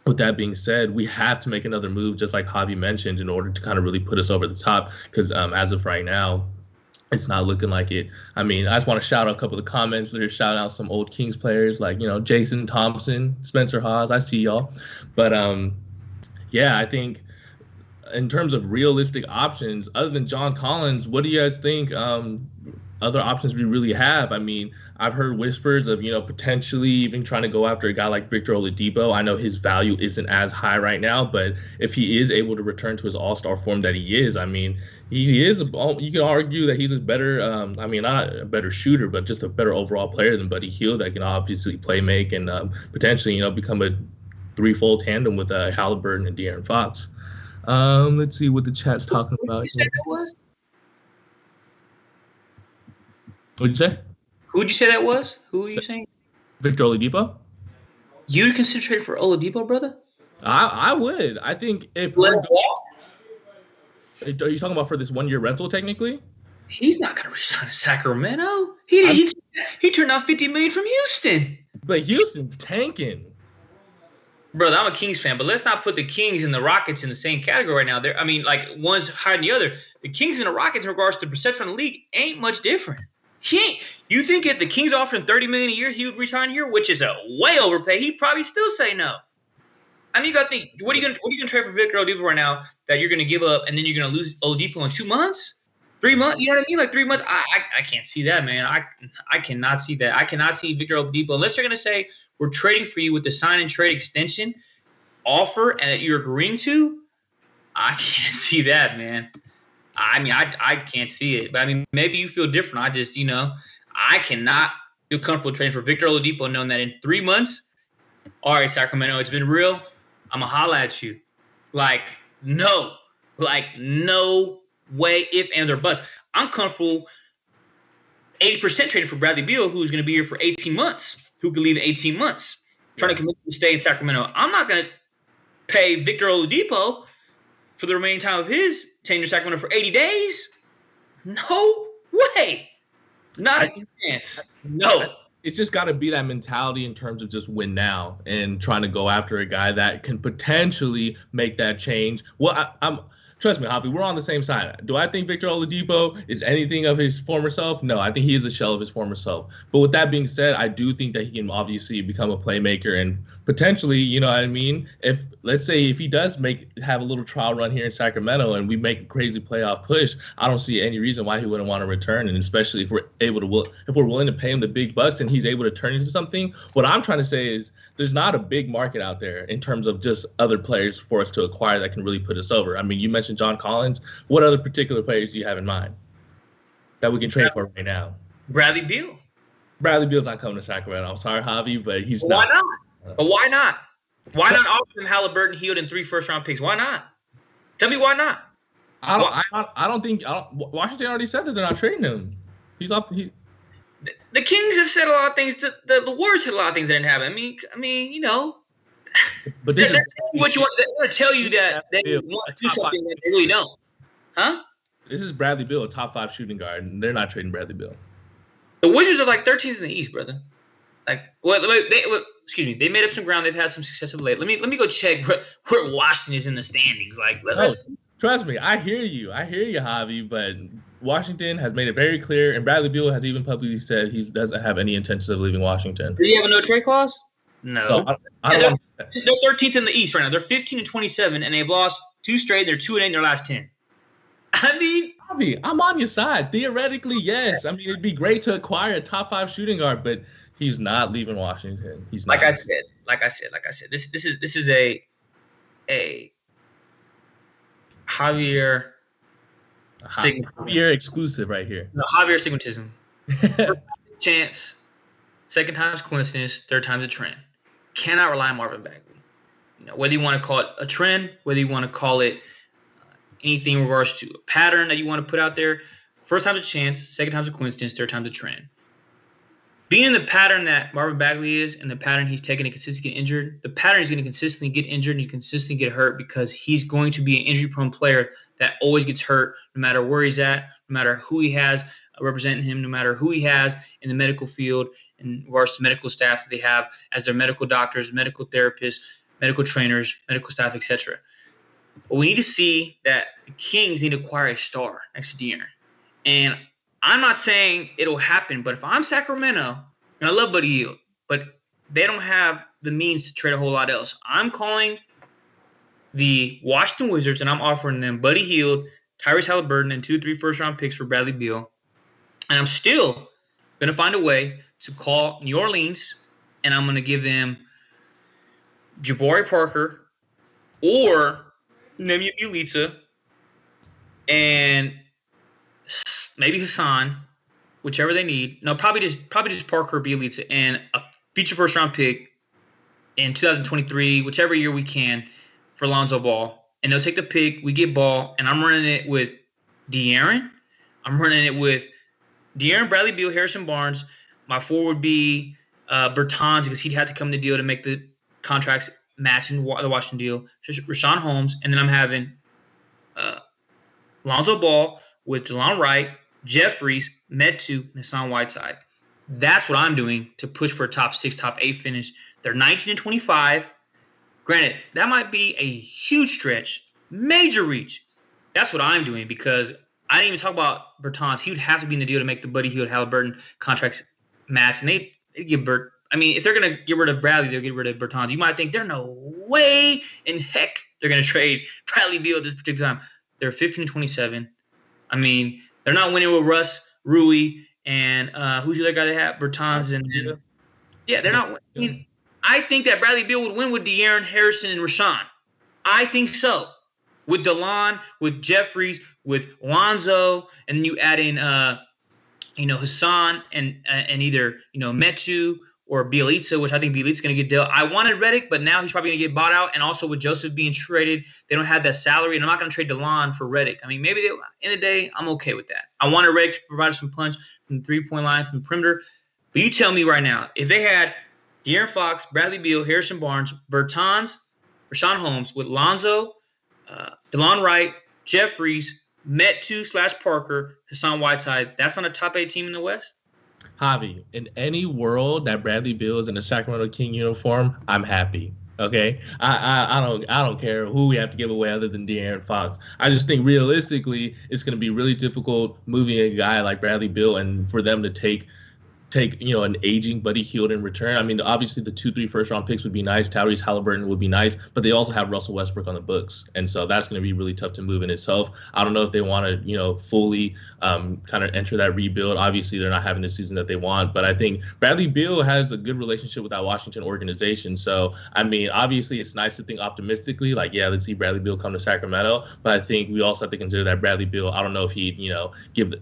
with that being said, we have to make another move, just like Javi mentioned, in order to kind of really put us over the top, because as of right now, it's not looking like it. I mean, I just want to shout out a couple of the comments. They're shouting out some old Kings players like, Jason Thompson, Spencer Hawes. I see y'all. But, I think in terms of realistic options, other than John Collins, what do you guys think other options we really have? I mean, I've heard whispers of, potentially even trying to go after a guy like Victor Oladipo. I know his value isn't as high right now, but if he is able to return to his all-star form that he is, I mean, he is. You can argue that he's a better, not a better shooter, but just a better overall player than Buddy Hield that can obviously play make and potentially, become a threefold tandem with Halliburton and De'Aaron Fox. Let's see what the chat's talking about. What'd you say? Who'd you say that was? Who are you saying? Victor Oladipo. You'd consider trade for Oladipo, brother? I would. I think if. Let him walk? Are you talking about for this 1 year rental? Technically, he's not gonna resign to Sacramento. He turned down $50 million from Houston. But Houston's tanking. Brother, I'm a Kings fan, but let's not put the Kings and the Rockets in the same category right now. One's higher than the other. The Kings and the Rockets, in regards to the perception of the league, ain't much different. You think if the Kings offered him $30 million a year, he would resign here, which is a way overpay? He'd probably still say no. I mean, you got to think, what are you gonna trade for Victor Oladipo right now that you're gonna give up, and then you're gonna lose Oladipo in 2 months, 3 months? You know what I mean? Like 3 months. I can't see that, man. I cannot see that. I cannot see Victor Oladipo unless you're gonna say we're trading for you with the sign and trade extension offer and that you're agreeing to. I can't see that, man. I mean, I can't see it. But, I mean, maybe you feel different. I just, I cannot feel comfortable trading for Victor Oladipo knowing that in 3 months, all right, Sacramento, it's been real. I'm going to holla at you. No way, if, ands, or buts. I'm comfortable 80% trading for Bradley Beal, who's going to be here for 18 months, who could leave in 18 months, trying to commit to stay in Sacramento. I'm not going to pay Victor Oladipo for the remaining time of his tenure in Sacramento for 80 days? No way. Not a chance. No. It's just got to be that mentality in terms of just win now and trying to go after a guy that can potentially make that change. Well, trust me, Javi, we're on the same side. Do I think Victor Oladipo is anything of his former self? No, I think he is a shell of his former self. But with that being said, I do think that he can obviously become a playmaker and potentially, you know what I mean? Let's say if he does have a little trial run here in Sacramento and we make a crazy playoff push, I don't see any reason why he wouldn't want to return. And especially if we're willing to pay him the big bucks and he's able to turn into something. What I'm trying to say is there's not a big market out there in terms of just other players for us to acquire that can really put us over. I mean, you mentioned John Collins. What other particular players do you have in mind that we can trade for right now? Bradley Beal. Bradley Beal's not coming to Sacramento. I'm sorry, Javi, but he's not. Why not? But why not? Why not offer him Halliburton, Hield, and 3 first-round picks? Why not? Tell me why not. I don't think Washington already said that they're not trading him. He's off. The Kings have said a lot of things. The Warriors said a lot of things that didn't happen. I mean, But this is what you want. They want to tell you that they want to do something that they really don't. Huh? This is Bradley Beal, a top 5 shooting guard, and they're not trading Bradley Beal. The Wizards are like 13th in the East, brother. Excuse me. They made up some ground. They've had some success of late. Let me go check where Washington is in the standings. Trust me, I hear you, Javi. But Washington has made it very clear, and Bradley Beal has even publicly said he doesn't have any intentions of leaving Washington. Does he have a no trade clause? No. So they're 13th in the East right now. They're 15-27, and they've lost 2 straight. They're 2-8 in their last 10. I mean, Javi, I'm on your side. Theoretically, yes. I mean, it'd be great to acquire a top 5 shooting guard, but he's not leaving Washington. He's not. Like I said. This is a Javier exclusive right here. No, Javier stigmatism. Chance. Second time's coincidence. Third time's a trend. Cannot rely on Marvin Bagley. Whether you want to call it a trend, whether you want to call it anything in regards to a pattern that you want to put out there. First time's a chance. Second time's a coincidence. Third time's a trend. Being in the pattern that Marvin Bagley is and the pattern he's taking to consistently get injured, the pattern is going to consistently get injured and consistently get hurt because he's going to be an injury-prone player that always gets hurt no matter where he's at, no matter who he has representing him, no matter who he has in the medical field in regards to medical staff that they have as their medical doctors, medical therapists, medical trainers, medical staff, etc. But we need to see that the Kings need to acquire a star next to De'Aaron. And I'm not saying it'll happen, but if I'm Sacramento, and I love Buddy Hield, but they don't have the means to trade a whole lot else, I'm calling the Washington Wizards and I'm offering them Buddy Hield, Tyrese Halliburton, and 2-3 first-round picks for Bradley Beal. And I'm still going to find a way to call New Orleans, and I'm going to give them Jabari Parker or Nemi Bjelica and maybe Hassan, whichever they need. No, probably just Parker or Bjelica and a future first-round pick in 2023, whichever year we can, for Lonzo Ball. And they'll take the pick. We get Ball, and I'm running it with De'Aaron. I'm running it with De'Aaron, Bradley Beal, Harrison Barnes. My forward would be Bertans because he'd have to come to the deal to make the contracts match in the Washington deal. Rashawn Holmes, and then I'm having Lonzo Ball with Delon Wright, Jeffries, Metu, and Hassan Whiteside. That's what I'm doing to push for a top 6, top 8 finish. They're 19-25. Granted, that might be a huge stretch, major reach. That's what I'm doing because I didn't even talk about Bertans. He would have to be in the deal to make the Buddy Hield Halliburton contracts match. And they give Bert. I mean, if they're going to get rid of Bradley, they'll get rid of Bertans. You might think there's no way in heck they're going to trade Bradley Beal at this particular time. They're 15-27. I mean, they're not winning with Russ, Rui, and who's the other guy they have? Bertans. And yeah, they're not winning. I think that Bradley Beal would win with De'Aaron, Harrison, and Rashawn. I think so. With Delon, with Jeffries, with Lonzo, and then you add in, Hassan and either, Metu or Bjelica, which I think Bjelica's going to get dealt. I wanted Redick, but now he's probably going to get bought out. And also with Joseph being traded, they don't have that salary. And I'm not going to trade Delon for Redick. I mean, maybe in the day, I'm okay with that. I wanted Redick to provide some punch from the three-point line, from the perimeter. But you tell me right now, if they had De'Aaron Fox, Bradley Beal, Harrison Barnes, Bertans, Rashawn Holmes with Lonzo, Delon Wright, Jeffries, Metu/Parker, Hassan Whiteside, that's on a top 8 team in the West? Javi, in any world that Bradley Beal is in a Sacramento King uniform, I'm happy. Okay, I don't care who we have to give away other than De'Aaron Fox. I just think realistically, it's going to be really difficult moving a guy like Bradley Beal and for them to take an aging Buddy Hield in return. I mean, obviously the 2-3 first-round picks would be nice. Tyrese Halliburton would be nice, but they also have Russell Westbrook on the books, and so that's going to be really tough to move in itself. I don't know if they want to, fully kind of enter that rebuild. Obviously, they're not having the season that they want, but I think Bradley Beal has a good relationship with that Washington organization. So, I mean, obviously, it's nice to think optimistically, like, yeah, let's see Bradley Beal come to Sacramento, but I think we also have to consider that Bradley Beal, I don't know if he'd,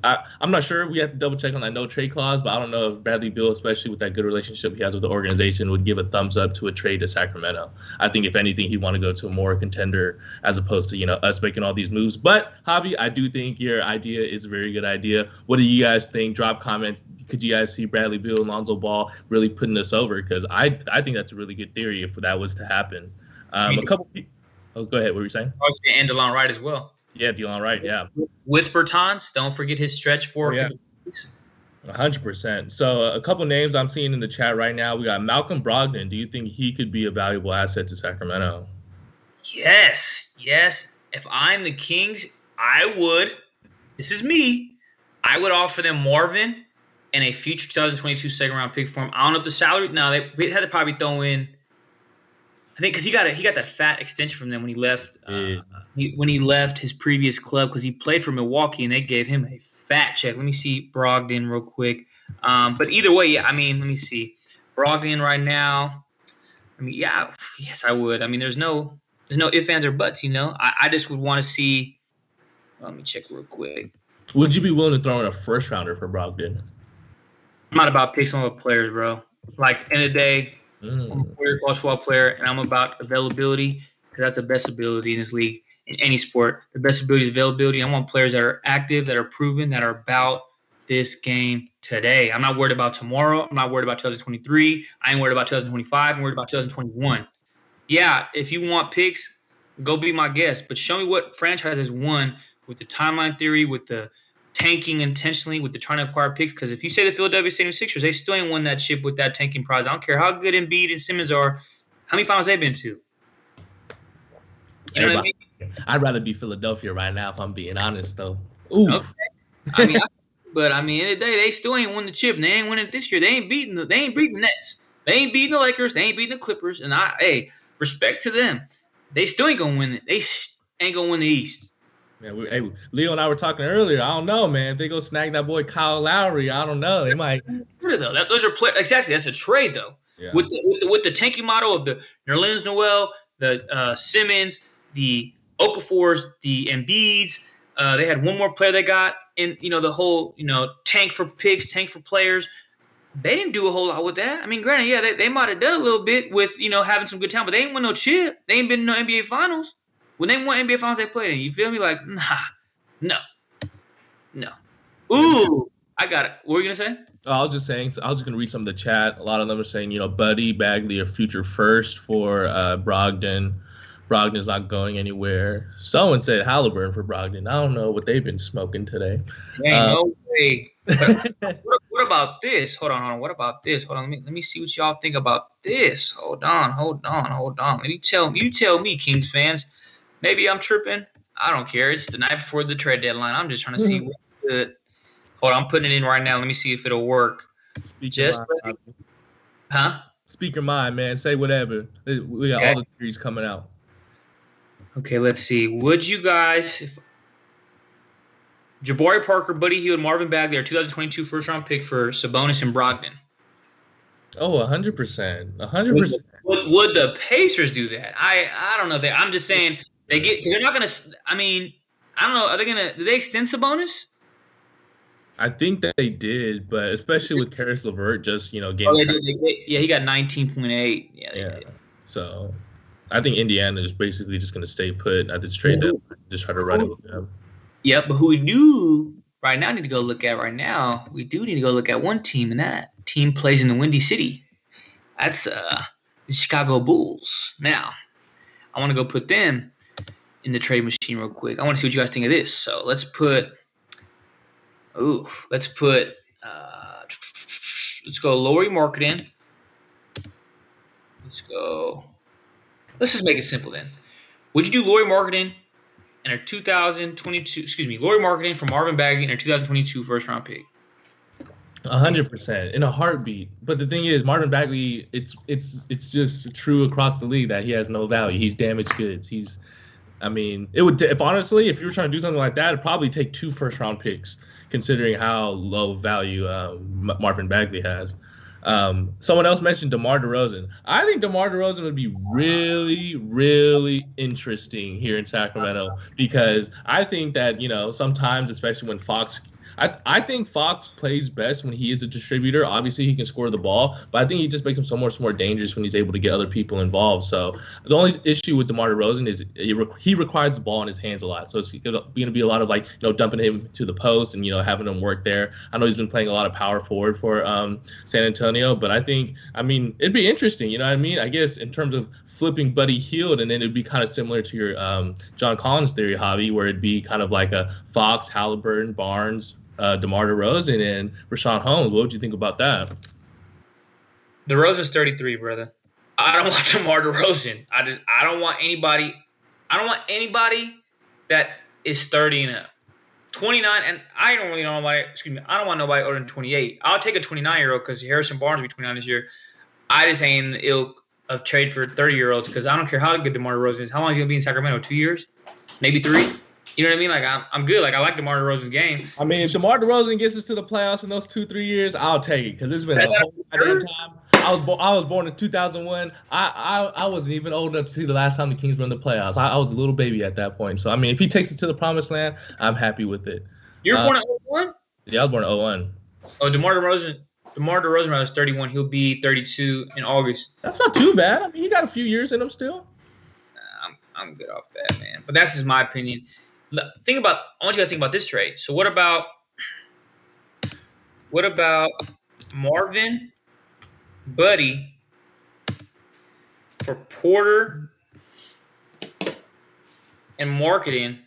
I'm not sure. We have to double check on that no trade clause, but I don't know if Bradley Beal, especially with that good relationship he has with the organization, would give a thumbs up to a trade to Sacramento. I think if anything, he'd want to go to a more contender as opposed to, us making all these moves. But Javi, I do think your idea is a very good idea. What do you guys think? Drop comments. Could you guys see Bradley Beal and Lonzo Ball really putting this over? Because I think that's a really good theory if that was to happen. A couple people. Oh, go ahead. What were you saying? And Delon Wright as well. Yeah, Delon Wright. Yeah. With Bertans, don't forget his stretch for. Oh, yeah. 100%. So a couple names I'm seeing in the chat right now. We got Malcolm Brogdon. Do you think he could be a valuable asset to Sacramento? Yes. If I'm the Kings, I would. This is me. I would offer them Marvin and a future 2022 second-round pick for him. I don't know if the salary. No, they had to probably throw in. I think because he got that fat extension from them when he left. When he left his previous club because he played for Milwaukee and they gave him a fat check. Let me see Brogdon real quick. But either way, yeah. I mean, let me see Brogdon right now. I mean, yeah, yes, I would. I mean, there's no ifs, ands, or buts. I just would want to see. Let me check real quick. Would you be willing to throw in a first rounder for Brogdon? I'm not about picks, I'm about players, bro. Like, end of the day, I'm a college football player, and I'm about availability because that's the best ability in this league, in any sport. The best ability is availability. I want players that are active, that are proven, that are about this game today. I'm not worried about tomorrow. I'm not worried about 2023. I ain't worried about 2025. I'm worried about 2021. Yeah, if you want picks, go be my guest. But show me what franchise has won with the timeline theory, with the tanking intentionally, with the trying to acquire picks. Because if you say the Philadelphia 76ers, they still ain't won that ship with that tanking prize. I don't care how good Embiid and Simmons are. How many finals they been to? You know what I mean? I'd rather be Philadelphia right now if I'm being honest, though. Ooh. Okay. I mean, but I mean, in the day, they still ain't won the chip. And they ain't winning it this year. They ain't beating the Nets. They ain't beating the Lakers. They ain't beating the Clippers. And respect to them. They still ain't gonna win it. They ain't gonna win the East. Man, hey, Leo and I were talking earlier. I don't know, man. If they go snag that boy Kyle Lowry, I don't know. They might. Those are exactly. That's a trade though. Yeah. With the tanking model of the Nerlens Noel, the Simmons, the Okafors, the Embiids. They had one more player they got in. The whole tank for picks, tank for players. They didn't do a whole lot with that. I mean, granted, yeah, they might have done a little bit with having some good talent, but they ain't win no chip. They ain't been in no NBA Finals. When they won NBA Finals, they played in. You feel me? Like, no. Ooh, I got it. What were you gonna say? I was just saying. I was just gonna read some of the chat. A lot of them are saying, Buddy, Bagley are future first for Brogdon. Brogdon's not going anywhere. Someone said Halliburton for Brogdon. I don't know what they've been smoking today. Ain't no way. What about this? Hold on. What about this? Hold on. Let me see what y'all think about this. Hold on. You tell me, Kings fans. Maybe I'm tripping. I don't care. It's the night before the trade deadline. I'm just trying to see what's good. Hold on. I'm putting it in right now. Let me see if it'll work. Speak your mind, man. Say whatever. We got all the theories coming out. Okay, let's see. Would you guys, if Jabari Parker, Buddy Hield, Marvin Bagley are 2022 first-round pick for Sabonis and Brogdon? Oh, 100%. 100%. Would the Pacers do that? I don't know. I'm just saying they get because they're not gonna. I mean, I don't know. Are they gonna? Did they extend Sabonis? I think that they did, but especially with Karis LeVert just getting. Yeah, he got 19.8. Yeah. So, I think Indiana is basically just gonna stay put at this trade deadline. Just try to run it with them. Yeah, but who we do right now need to go look at right now? We do need to go look at one team, and that team plays in the Windy City. That's the Chicago Bulls. Now, I want to go put them in the trade machine real quick. I want to see what you guys think of this. So let's go Lauri Markkanen. Let's just make it simple then. Would you do Lauri Markkanen and our 2022, Lauri Markkanen for Marvin Bagley and our 2022 first round pick? 100% in a heartbeat. But the thing is, Marvin Bagley, it's just true across the league that he has no value. He's damaged goods. It would if you were trying to do something like that, it'd probably take 2 first-round picks, considering how low value Marvin Bagley has. Someone else mentioned DeMar DeRozan. I think DeMar DeRozan would be really, really interesting here in Sacramento because I think that, sometimes, especially when Fox – I think Fox plays best when he is a distributor. Obviously, he can score the ball, but I think he just makes him so much more dangerous when he's able to get other people involved. So the only issue with DeMar DeRozan is he requires the ball in his hands a lot. So it's going to be a lot of dumping him to the post and having him work there. I know he's been playing a lot of power forward for San Antonio, but it'd be interesting. I guess in terms of flipping Buddy Hield, and then it'd be kind of similar to your John Collins theory, Javi, where it'd be kind of like a Fox, Halliburton, Barnes, DeMar DeRozan, and Rashawn Holmes. What would you think about that? DeRozan's 33, brother. I don't want DeMar DeRozan. I don't want anybody. I don't want anybody that is 30 and up. 29, and I don't really know nobody. I don't want nobody older than 28. I'll take a 29-year-old because Harrison Barnes will be 29 this year. I just ain't in the ilk of trade for 30-year-olds because I don't care how good DeMar DeRozan is. How long is he gonna be in Sacramento? 2 years? Maybe 3? You know what I mean? Like, I'm good. Like, I like DeMar DeRozan's game. If DeMar DeRozan gets us to the playoffs in those 2-3 years, I'll take it because it's been a whole goddamn time. I was born in 2001. I wasn't even old enough to see the last time the Kings were in the playoffs. I was a little baby at that point. So, if he takes us to the promised land, I'm happy with it. You were born in 01? Yeah, I was born in 01. Oh, DeMar DeRozan was 31. He'll be 32 in August. That's not too bad. He got a few years in him still. I'm good off that, man. But that's just my opinion. I want you guys to think about this trade. So what about Marvin, Buddy for Porter and Markkanen,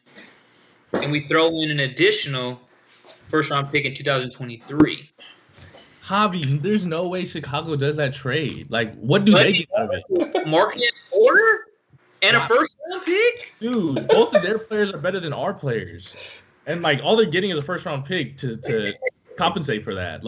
and we throw in an additional first-round pick in 2023? Javi, there's no way Chicago does that trade. Like, what do they get out of it? Markkanen, Porter? And a first-round pick? Dude, both of their players are better than our players. And, all they're getting is a first-round pick to compensate for that.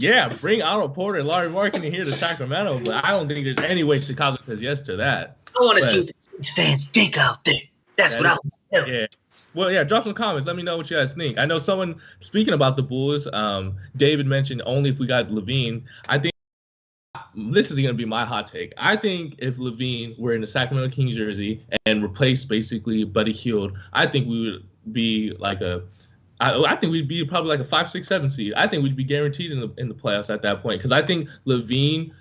Yeah, bring Otto Porter and Lauri Markkanen here to Sacramento, but I don't think there's any way Chicago says yes to that. I want to see what the Kings fans think out there. That's what I was telling. Yeah. Well, yeah, drop some comments. Let me know what you guys think. I know someone speaking about the Bulls, David mentioned only if we got Levine. I think this is going to be my hot take. I think if Levine were in the Sacramento Kings jersey and replaced basically Buddy Hield, I think we would be like I think we'd be probably like a 5, 6, 7 seed. I think we'd be guaranteed in the playoffs at that point because I think Levine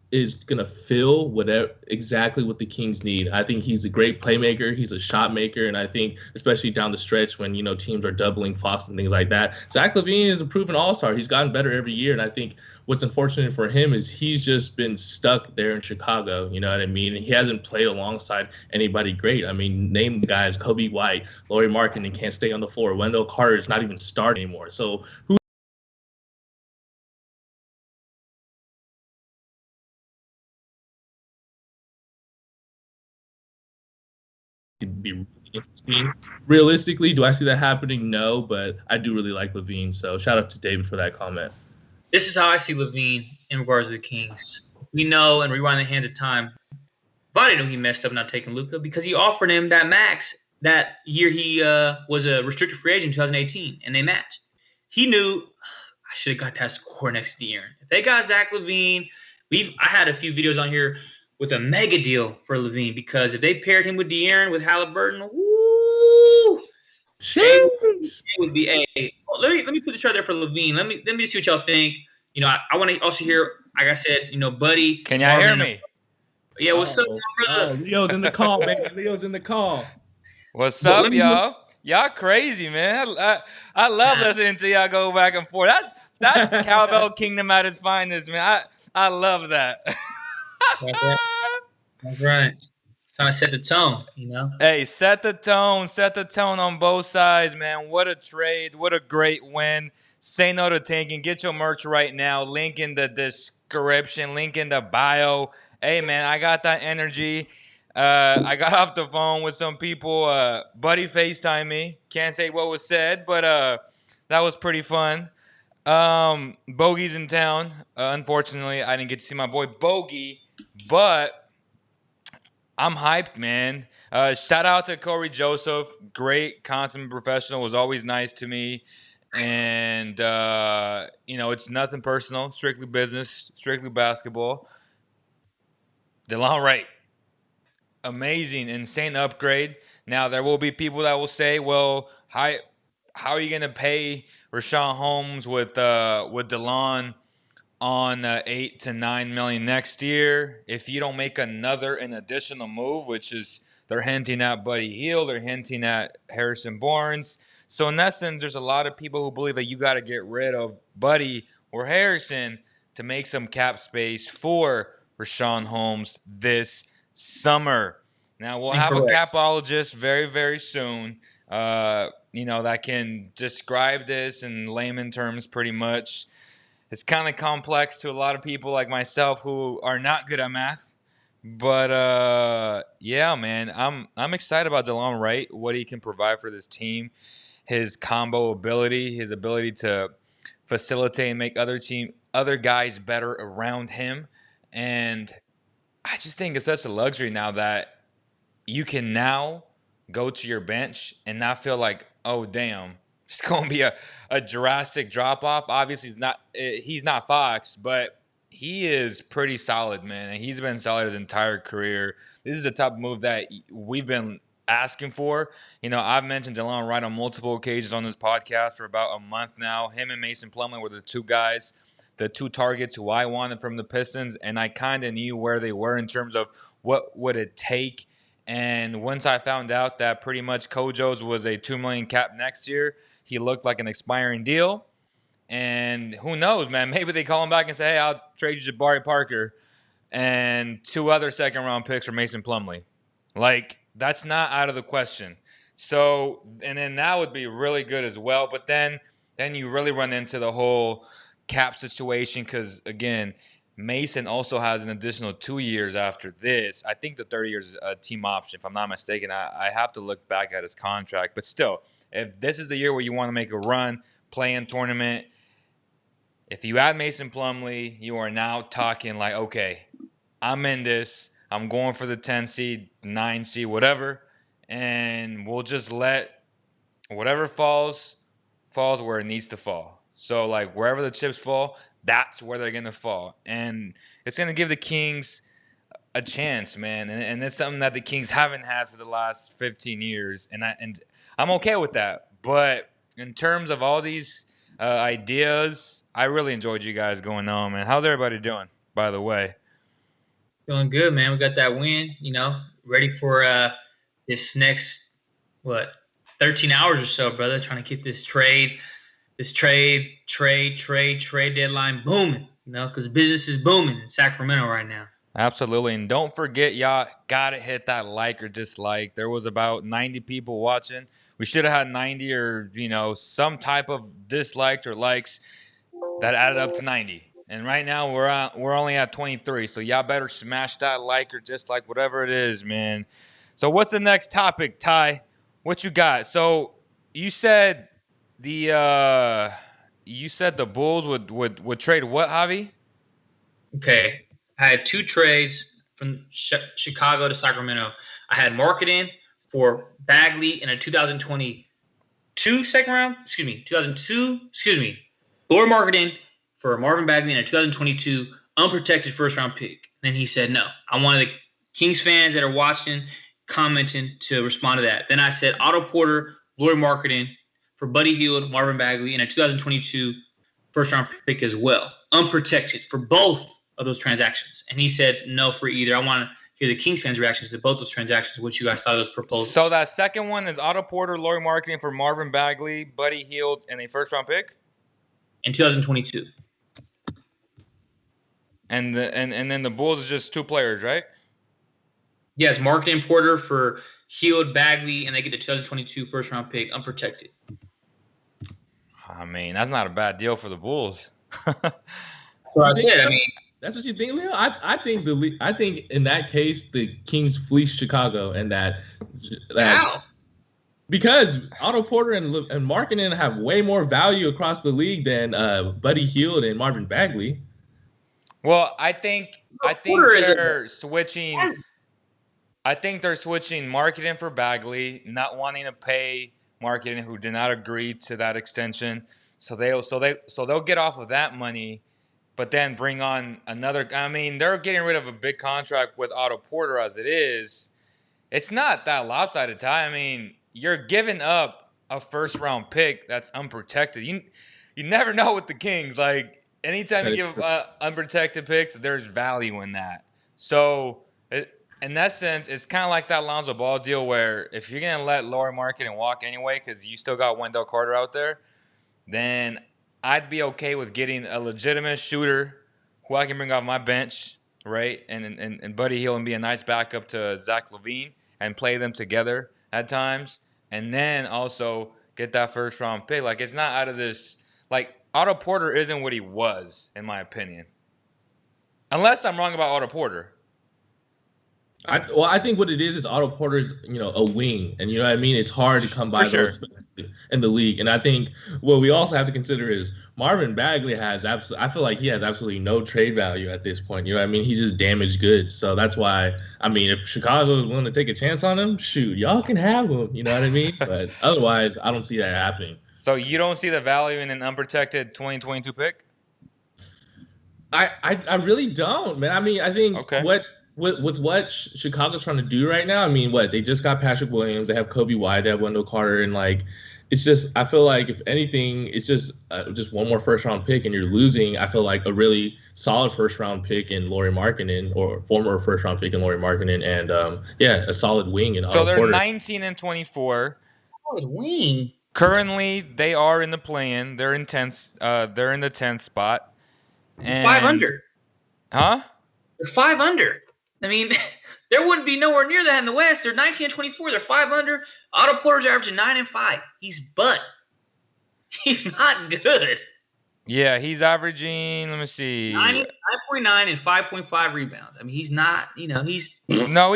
is gonna fill whatever exactly what the Kings need. I think he's a great playmaker. He's a shot maker, and I think especially down the stretch when teams are doubling Fox and things like that. Zach LaVine is a proven all-star. He's gotten better every year, and I think what's unfortunate for him is he's just been stuck there in Chicago. You know what I mean? And he hasn't played alongside anybody great. I mean, name the guys: Kobe White, Lauri Markkanen can't stay on the floor. Wendell Carter is not even starting anymore. So who could be really interesting? Realistically, do I see that happening? No, but I do really like Levine. So shout out to David for that comment. This is how I see Levine in regards to the Kings. We know, and rewind the hands of time, Vonnie knew he messed up not taking Luka because he offered him that max that year he was a restricted free agent in 2018, and they matched. He knew I should have got that score next to De'Aaron. If they got Zach LaVine, I had a few videos on here with a mega deal for LaVine because if they paired him with De'Aaron with Halliburton, woo, it would be a. Let me put the chart there for LaVine. Let me see what y'all think. I want to also hear, like I said, Buddy. Can y'all hear me? Yeah, what's up, brother? Leo's in the call, baby. Leo's in the call. What's up, y'all? Y'all crazy, man. I love listening to y'all go back and forth. That's Cowbell Kingdom at its finest, man. I love that. That's right. Trying to set the tone, Hey, set the tone on both sides, man. What a trade. What a great win. Say no to tanking. Get your merch right now. Link in the description. Link in the bio. Hey, man, I got that energy. I got off the phone with some people. Buddy FaceTime me. Can't say what was said, but that was pretty fun. Bogey's in town. Unfortunately, I didn't get to see my boy Bogey, but I'm hyped, man. Shout out to Cory Joseph. Great, consummate professional. Was always nice to me. And, it's nothing personal. Strictly business. Strictly basketball. Delon Wright. Amazing, insane upgrade. Now, there will be people that will say, well, how are you going to pay Richaun Holmes with Delon on $8 to $9 million next year if you don't make an additional move, which is they're hinting at Buddy Hield, they're hinting at Harrison Barnes. So in essence, there's a lot of people who believe that you got to get rid of Buddy or Harrison to make some cap space for Richaun Holmes this summer. Now we'll have a capologist very, very soon. That can describe this in layman terms pretty much. It's kind of complex to a lot of people like myself who are not good at math. But yeah, man, I'm excited about Delon Wright, what he can provide for this team, his combo ability, his ability to facilitate and make other guys better around him. And I just think it's such a luxury now that you can now go to your bench and not feel like, oh, damn, it's going to be a drastic drop-off. Obviously, he's not Fox, but he is pretty solid, man, and he's been solid his entire career. This is the type of move that we've been asking for. I've mentioned Delon Wright on multiple occasions on this podcast for about a month now. Him and Mason Plumlee were the two guys, the two targets who I wanted from the Pistons, and I kind of knew where they were in terms of what would it take. And once I found out that pretty much Kojo's was a $2 million cap next year, he looked like an expiring deal. And who knows, man? Maybe they call him back and say, hey, I'll trade you Jabari Parker and 2 other second-round picks for Mason Plumlee. Like, that's not out of the question. So, and then that would be really good as well. But then you really run into the whole cap situation because, again, Mason also has an additional 2 years after this. I think the 30 years is a team option, if I'm not mistaken. I have to look back at his contract. But still, if this is the year where you want to make a run, play in tournament, if you add Mason Plumlee, you are now talking like, okay, I'm in this. I'm going for the 10 seed, 9 seed, whatever. and we'll just let whatever falls where it needs to fall. So like wherever the chips fall, that's where they're gonna fall, and it's gonna give the Kings a chance, man, and it's something that the Kings haven't had for the last 15 years, and I'm okay with that. But in terms of all these ideas, I really enjoyed you guys going on, man. How's everybody doing, by the way? Feeling good, man. We got that win, ready for this next 13 hours or so, brother. Trying to get this trade deadline booming, because business is booming in Sacramento right now. Absolutely. And don't forget, y'all gotta hit that like or dislike. There was about 90 people watching. We should have had 90 or, some type of disliked or likes that added up to 90. And right now we're only at 23. So y'all better smash that like or dislike, whatever it is, man. So what's the next topic, Ty? What you got? So you said the Bulls would trade what, Javi? Okay. I had 2 trades from Chicago to Sacramento. I had Marketing for Bagley in a 2022 second round. 2002. Lord Marketing for Marvin Bagley in a 2022 unprotected first round pick. Then he said no. I wanted the Kings fans that are watching, commenting to respond to that. Then I said Otto Porter, Lord Marketing for Buddy Hield, Marvin Bagley in a 2022 first round pick as well, unprotected for both of those transactions. And he said no for either. I want to hear the Kings fans' reactions to both those transactions, what you guys thought of those proposals. So that second one is Otto Porter, Lori Marketing for Marvin Bagley, Buddy Hield, and a first-round pick? In 2022. And then the Bulls is just 2 players, right? Yes, Marketing Porter for Hield, Bagley, and they get the 2022 first-round pick, unprotected. I mean, that's not a bad deal for the Bulls. Well, I said, that's what you think, Leo? I think in that case the Kings fleeced Chicago, and that how? Because Otto Porter and Markkanen have way more value across the league than Buddy Hield and Marvin Bagley. Well, I think they're switching. I think they're switching Markkanen for Bagley, not wanting to pay Markkanen, who did not agree to that extension. So they'll get off of that money. But then bring on another. I mean, they're getting rid of a big contract with Otto Porter as it is. It's not that lopsided, Ty. I mean, you're giving up a first-round pick that's unprotected. You never know with the Kings. Like, anytime you give unprotected picks, there's value in that. So, in that sense, it's kind of like that Lonzo Ball deal where if you're going to let Lauri Markkanen walk anyway because you still got Wendell Carter out there, then I'd be okay with getting a legitimate shooter who I can bring off my bench, right? And Buddy Hield and be a nice backup to Zach LaVine and play them together at times. And then also get that first round pick. Like, it's not out of this. Like, Otto Porter isn't what he was, in my opinion. Unless I'm wrong about Otto Porter. I think what it is Otto Porter's, a wing, and you know what I mean. It's hard to come by those in the league, and I think what we also have to consider is Marvin Bagley I feel like he has absolutely no trade value at this point. You know what I mean? He's just damaged goods, so that's why. I mean, if Chicago is willing to take a chance on him, shoot, y'all can have him. You know what I mean? But otherwise, I don't see that happening. So you don't see the value in an unprotected 2022 pick? I really don't, man. I mean, I think With what Chicago's trying to do right now, I mean, they just got Patrick Williams, they have Kobe White, they have Wendell Carter, and it's just, I feel like if anything, it's just one more first round pick, and you're losing. I feel like a really solid first round pick in Lauri Markkanen, or former first round pick in Lauri Markkanen, and a solid wing in Otto Porter. So they're 19 and 24. Solid wing. Currently, they are in the play-in. They're in 10th. They're in the 10th spot. And 5 under. Huh? They're 5 under. I mean, there wouldn't be nowhere near that in the West. They're 19 and 24. They're 5 under. Otto Porter's averaging 9 and 5. He's butt. He's not good. Yeah, he's averaging, let me see. 9.9 and 5.5 rebounds. I mean, he's not, he's... No,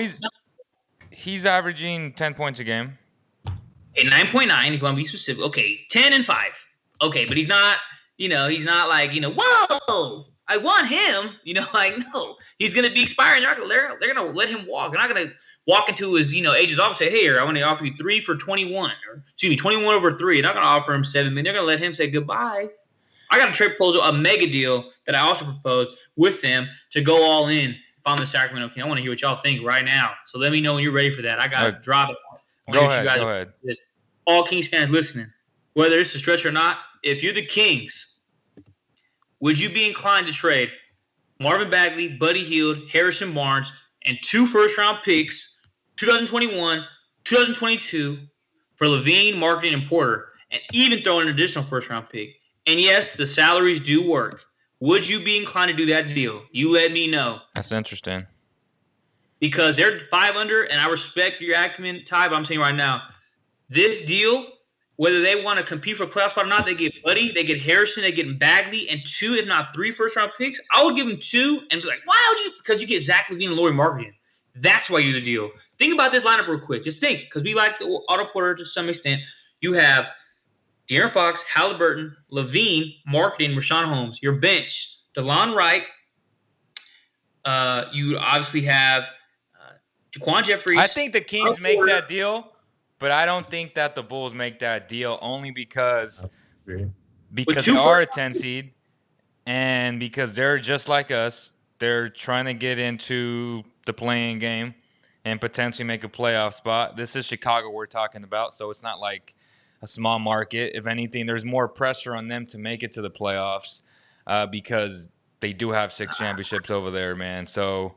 he's averaging 10 points a game. Okay, 9.9, if you want to be specific. Okay, 10 and 5. Okay, but he's not, he's not like, whoa! I want him. Like, no, he's going to be expiring. They're going to let him walk. They're not going to walk into his, agent's office and say, hey, I want to offer you 3 for 21. Or, 21 over 3. They're not going to offer him $7 million. They're going to let him say goodbye. I got a trade proposal, a mega deal that I also proposed with them to go all in if I'm the Sacramento Kings. I want to hear what y'all think right now. So let me know when you're ready for that. I got to drop it. Go ahead. All Kings fans listening, whether it's a stretch or not, if you're the Kings, would you be inclined to trade Marvin Bagley, Buddy Hield, Harrison Barnes, and 2 first-round picks, 2021, 2022, for Levine, Marketing, and Porter, and even throw in an additional first-round pick? And yes, the salaries do work. Would you be inclined to do that deal? You let me know. That's interesting. Because they're 5 under, and I respect your acumen, Ty, but I'm saying right now, this deal, whether they want to compete for a playoff spot or not, they get Buddy, they get Harrison, they get Bagley, and 2, if not 3 first-round picks. I would give them 2 and be like, why would you? Because you get Zach LaVine and Lauri Marketing. That's why you do the deal. Think about this lineup real quick. Just think, because we like the Otto Porter to some extent. You have De'Aaron Fox, Halliburton, LaVine, Marketing, Rashawn Holmes. Your bench, Delon Wright. You obviously have Jaquan Jeffries. I think the Kings make that deal. But I don't think that the Bulls make that deal only because they are a 10 seed and because they're just like us. They're trying to get into the playing game and potentially make a playoff spot. This is Chicago we're talking about, so it's not like a small market. If anything, there's more pressure on them to make it to the playoffs because they do have 6 championships over there, man. So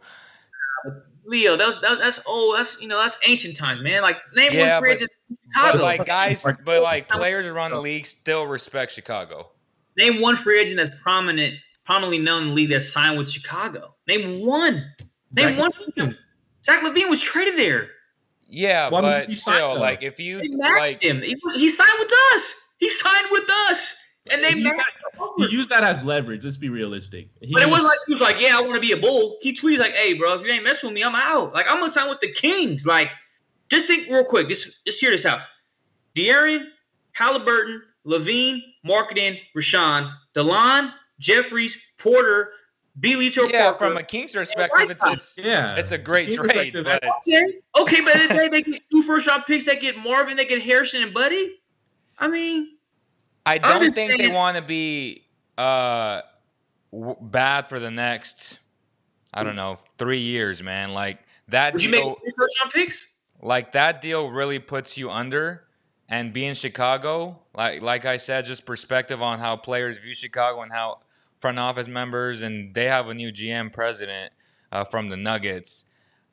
Leo, that's old. That's ancient times, man. Like, name one free agent in Chicago. But players around the league still respect Chicago. Name one free agent that's prominently known in the league that signed with Chicago. Name one. Name one. Zach LaVine was traded there. Yeah, but still, like, if you matched him, he signed with us. He signed with us. And they he used that as leverage. Let's be realistic. But it wasn't like he was like, yeah, I want to be a Bull. He tweeted like, hey, bro, if you ain't messing with me, I'm out. Like, I'm going to sign with the Kings. Like, just think real quick. Just hear this out. De'Aaron, Halliburton, LaVine, Marketing, Rashawn, Delon, Jeffries, Porter, Bjelica, Parker. From a Kings perspective, it's a great trade. But okay, but they get 2 first-round picks. They get Marvin, they get Harrison and Buddy. I mean, I don't think they want to be bad for the next, 3 years, man. Like that. Would you make 3 first-round picks? Like that deal really puts you under, and being Chicago, like I said, just perspective on how players view Chicago and how front office members, and they have a new GM president from the Nuggets.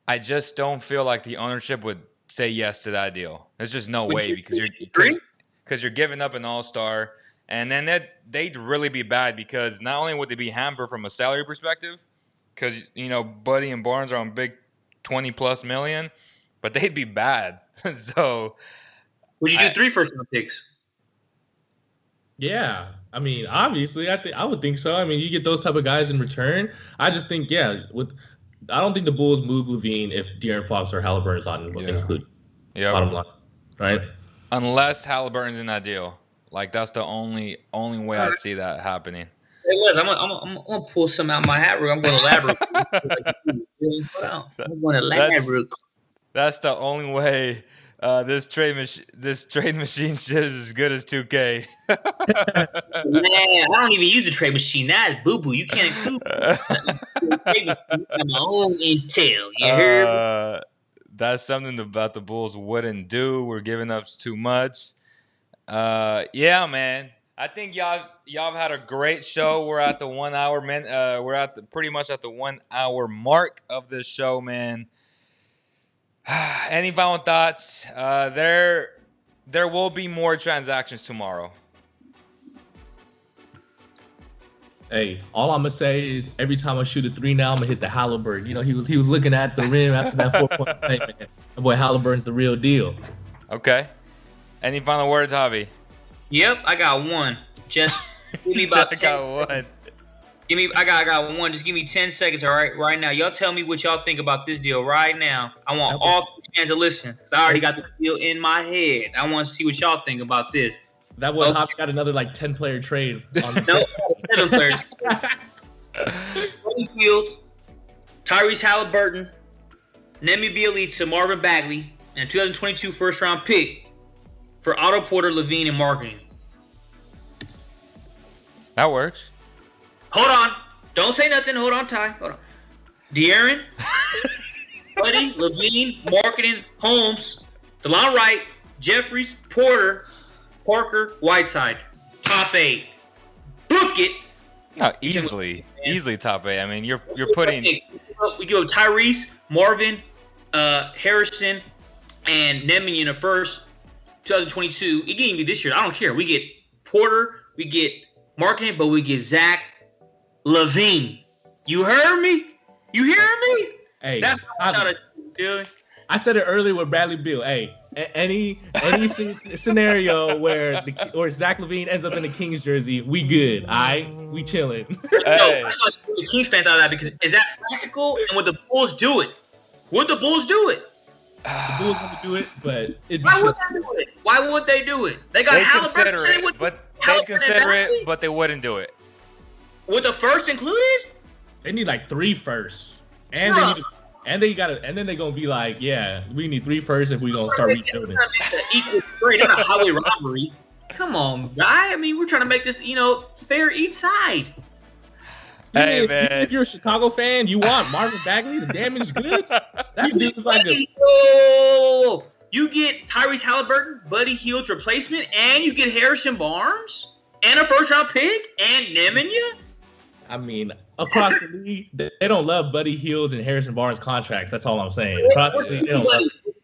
I just don't feel like the ownership would say yes to that deal. There's just no way because you're giving up an all-star, and then they'd really be bad because not only would they be hampered from a salary perspective, because Buddy and Barnes are on big $20+ million, but they'd be bad. So, would you do 3 first-round picks? Yeah, I mean, obviously, I would think so. I mean, you get those type of guys in return. I just think, I don't think the Bulls move LaVine if De'Aaron Fox or Halliburton is not included. Yeah, bottom line, right? Unless Halliburton's in that deal, like that's the only way I'd see that happening. Hey, Liz, I'm gonna pull some out of my hat. I'm going to elaborate. I'm going to elaborate. That's the only way. This trade machine shit is as good as 2K. Man, I don't even use the trade machine. That is boo boo. You can't include my own intel. You heard? That's something about the Bulls wouldn't do. We're giving up too much. Yeah, man. I think y'all have had a great show. We're at the 1 hour, man. We're pretty much at the 1 hour mark of this show, man. Any final thoughts? There will be more transactions tomorrow. Hey, all I'm gonna say is every time I shoot a 3 now, I'm gonna hit the Halliburton. He was looking at the rim after that 4-point play, man. That boy Halliburton's the real deal. Okay. Any final words, Javi? Yep, I got one. Just give me about 10 got one. I got one. Just give me 10 seconds, all right? Right now. Y'all tell me what y'all think about this deal right now. I want all fans to listen because I already got the deal in my head. I want to see what y'all think about this. That boy Javi got another 10-player trade. No, 7 players. Buddy Hield, Tyrese Halliburton, Nemi Bjelica, Marvin Bagley, and a 2022 first-round pick for Otto Porter, Levine, and marketing. That works. Hold on. Don't say nothing. Hold on, Ty. Hold on. De'Aaron, Buddy, Levine, marketing, Holmes, Delon Wright, Jeffries, Porter, Parker, Whiteside. Top 8. Book it. No, easily top 8. I mean, you're putting. We give up Tyrese, Marvin, Harrison, and Nemi in the first 2022. It can't be this year. I don't care. We get Porter, we get marketing, but we get Zach LaVine. You heard me? You hear me? Hey, that's what I'm trying to do. I said it earlier with Bradley Beal. Hey, any scenario where Zach LaVine ends up in a Kings jersey, we good. All right, we chilling. Hey. No, I want the Kings fans out of that because is that practical? And would the Bulls do it? Would the Bulls do it? The Bulls want to do it, but why would they do it? Why would they do it? They got Halliburton. They'd consider it, but they wouldn't do it. With the first included? They need like 3 firsts, and they need. And then they're gonna be like, yeah, we need 3 firsts if we gonna start rebuilding. Equal trade, not a highway robbery. Come on, guy. I mean, we're trying to make this, fair each side. Hey, man. Even if you're a Chicago fan, you want Marvin Bagley, the damaged goods. That dude's like a. Oh, you get Tyrese Halliburton, Buddy Hield's replacement, and you get Harrison Barnes, and a first-round pick, and Nemanja. I mean, across the league, they don't love Buddy Hield and Harrison Barnes contracts. That's all I'm saying. Across the league, they don't love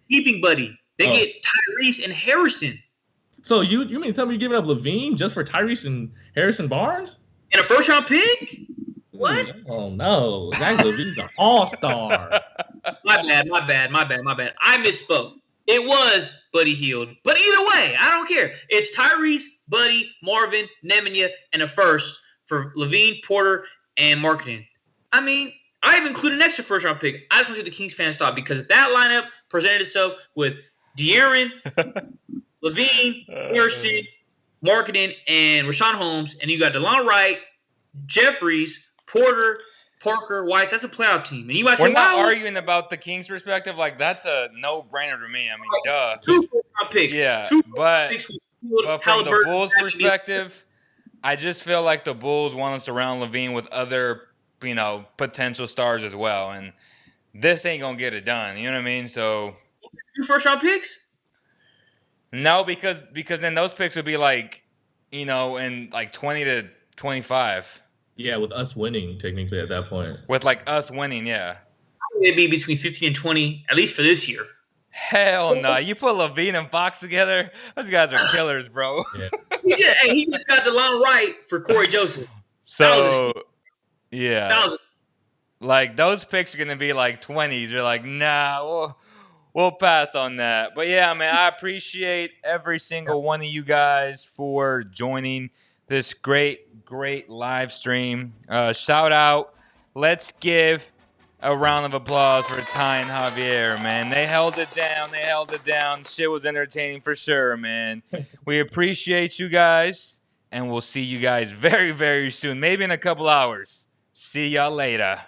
keeping Buddy. They get Tyrese and Harrison. So you mean tell me you're giving up Levine just for Tyrese and Harrison Barnes? And a first-round pick? What? Oh no, Zach LaVine's an all-star. My bad. I misspoke. It was Buddy Hield. But either way, I don't care. It's Tyrese, Buddy, Marvin, Nemanja, and a first for Levine, Porter, and marketing. I mean, I've included an extra first-round pick. I just want to see the Kings fans thought because if that lineup presented itself with De'Aaron, Levine, Harrison, marketing, and Rashawn Holmes, and you got Delon Wright, Jeffries, Porter, Parker, Weiss, that's a playoff team. And you might say, we're not arguing about the Kings' perspective. Like, that's a no-brainer to me. I mean, duh. 2 first-round picks. Yeah, 2 but picks from the Bulls' perspective, I just feel like the Bulls want to surround Levine with other, potential stars as well. And this ain't going to get it done. You know what I mean? So 2 first-round picks? No, because then those picks would be like, in like 20 to 25. Yeah, with us winning technically at that point. With like us winning, yeah. It'd be between 15 and 20, at least for this year. Hell no. You put Levine and Fox together, those guys are killers, bro. Yeah. He just got Delon Wright for Cory Joseph. So, yeah. 1,000. Like, those picks are going to be like 20s. You're like, nah, we'll pass on that. But, yeah, man, I appreciate every single one of you guys for joining this great live stream. Shout out. Let's give a round of applause for Ty and Javier, man. They held it down. Shit was entertaining for sure, man. We appreciate you guys, and we'll see you guys very, very soon. Maybe in a couple hours. See y'all later.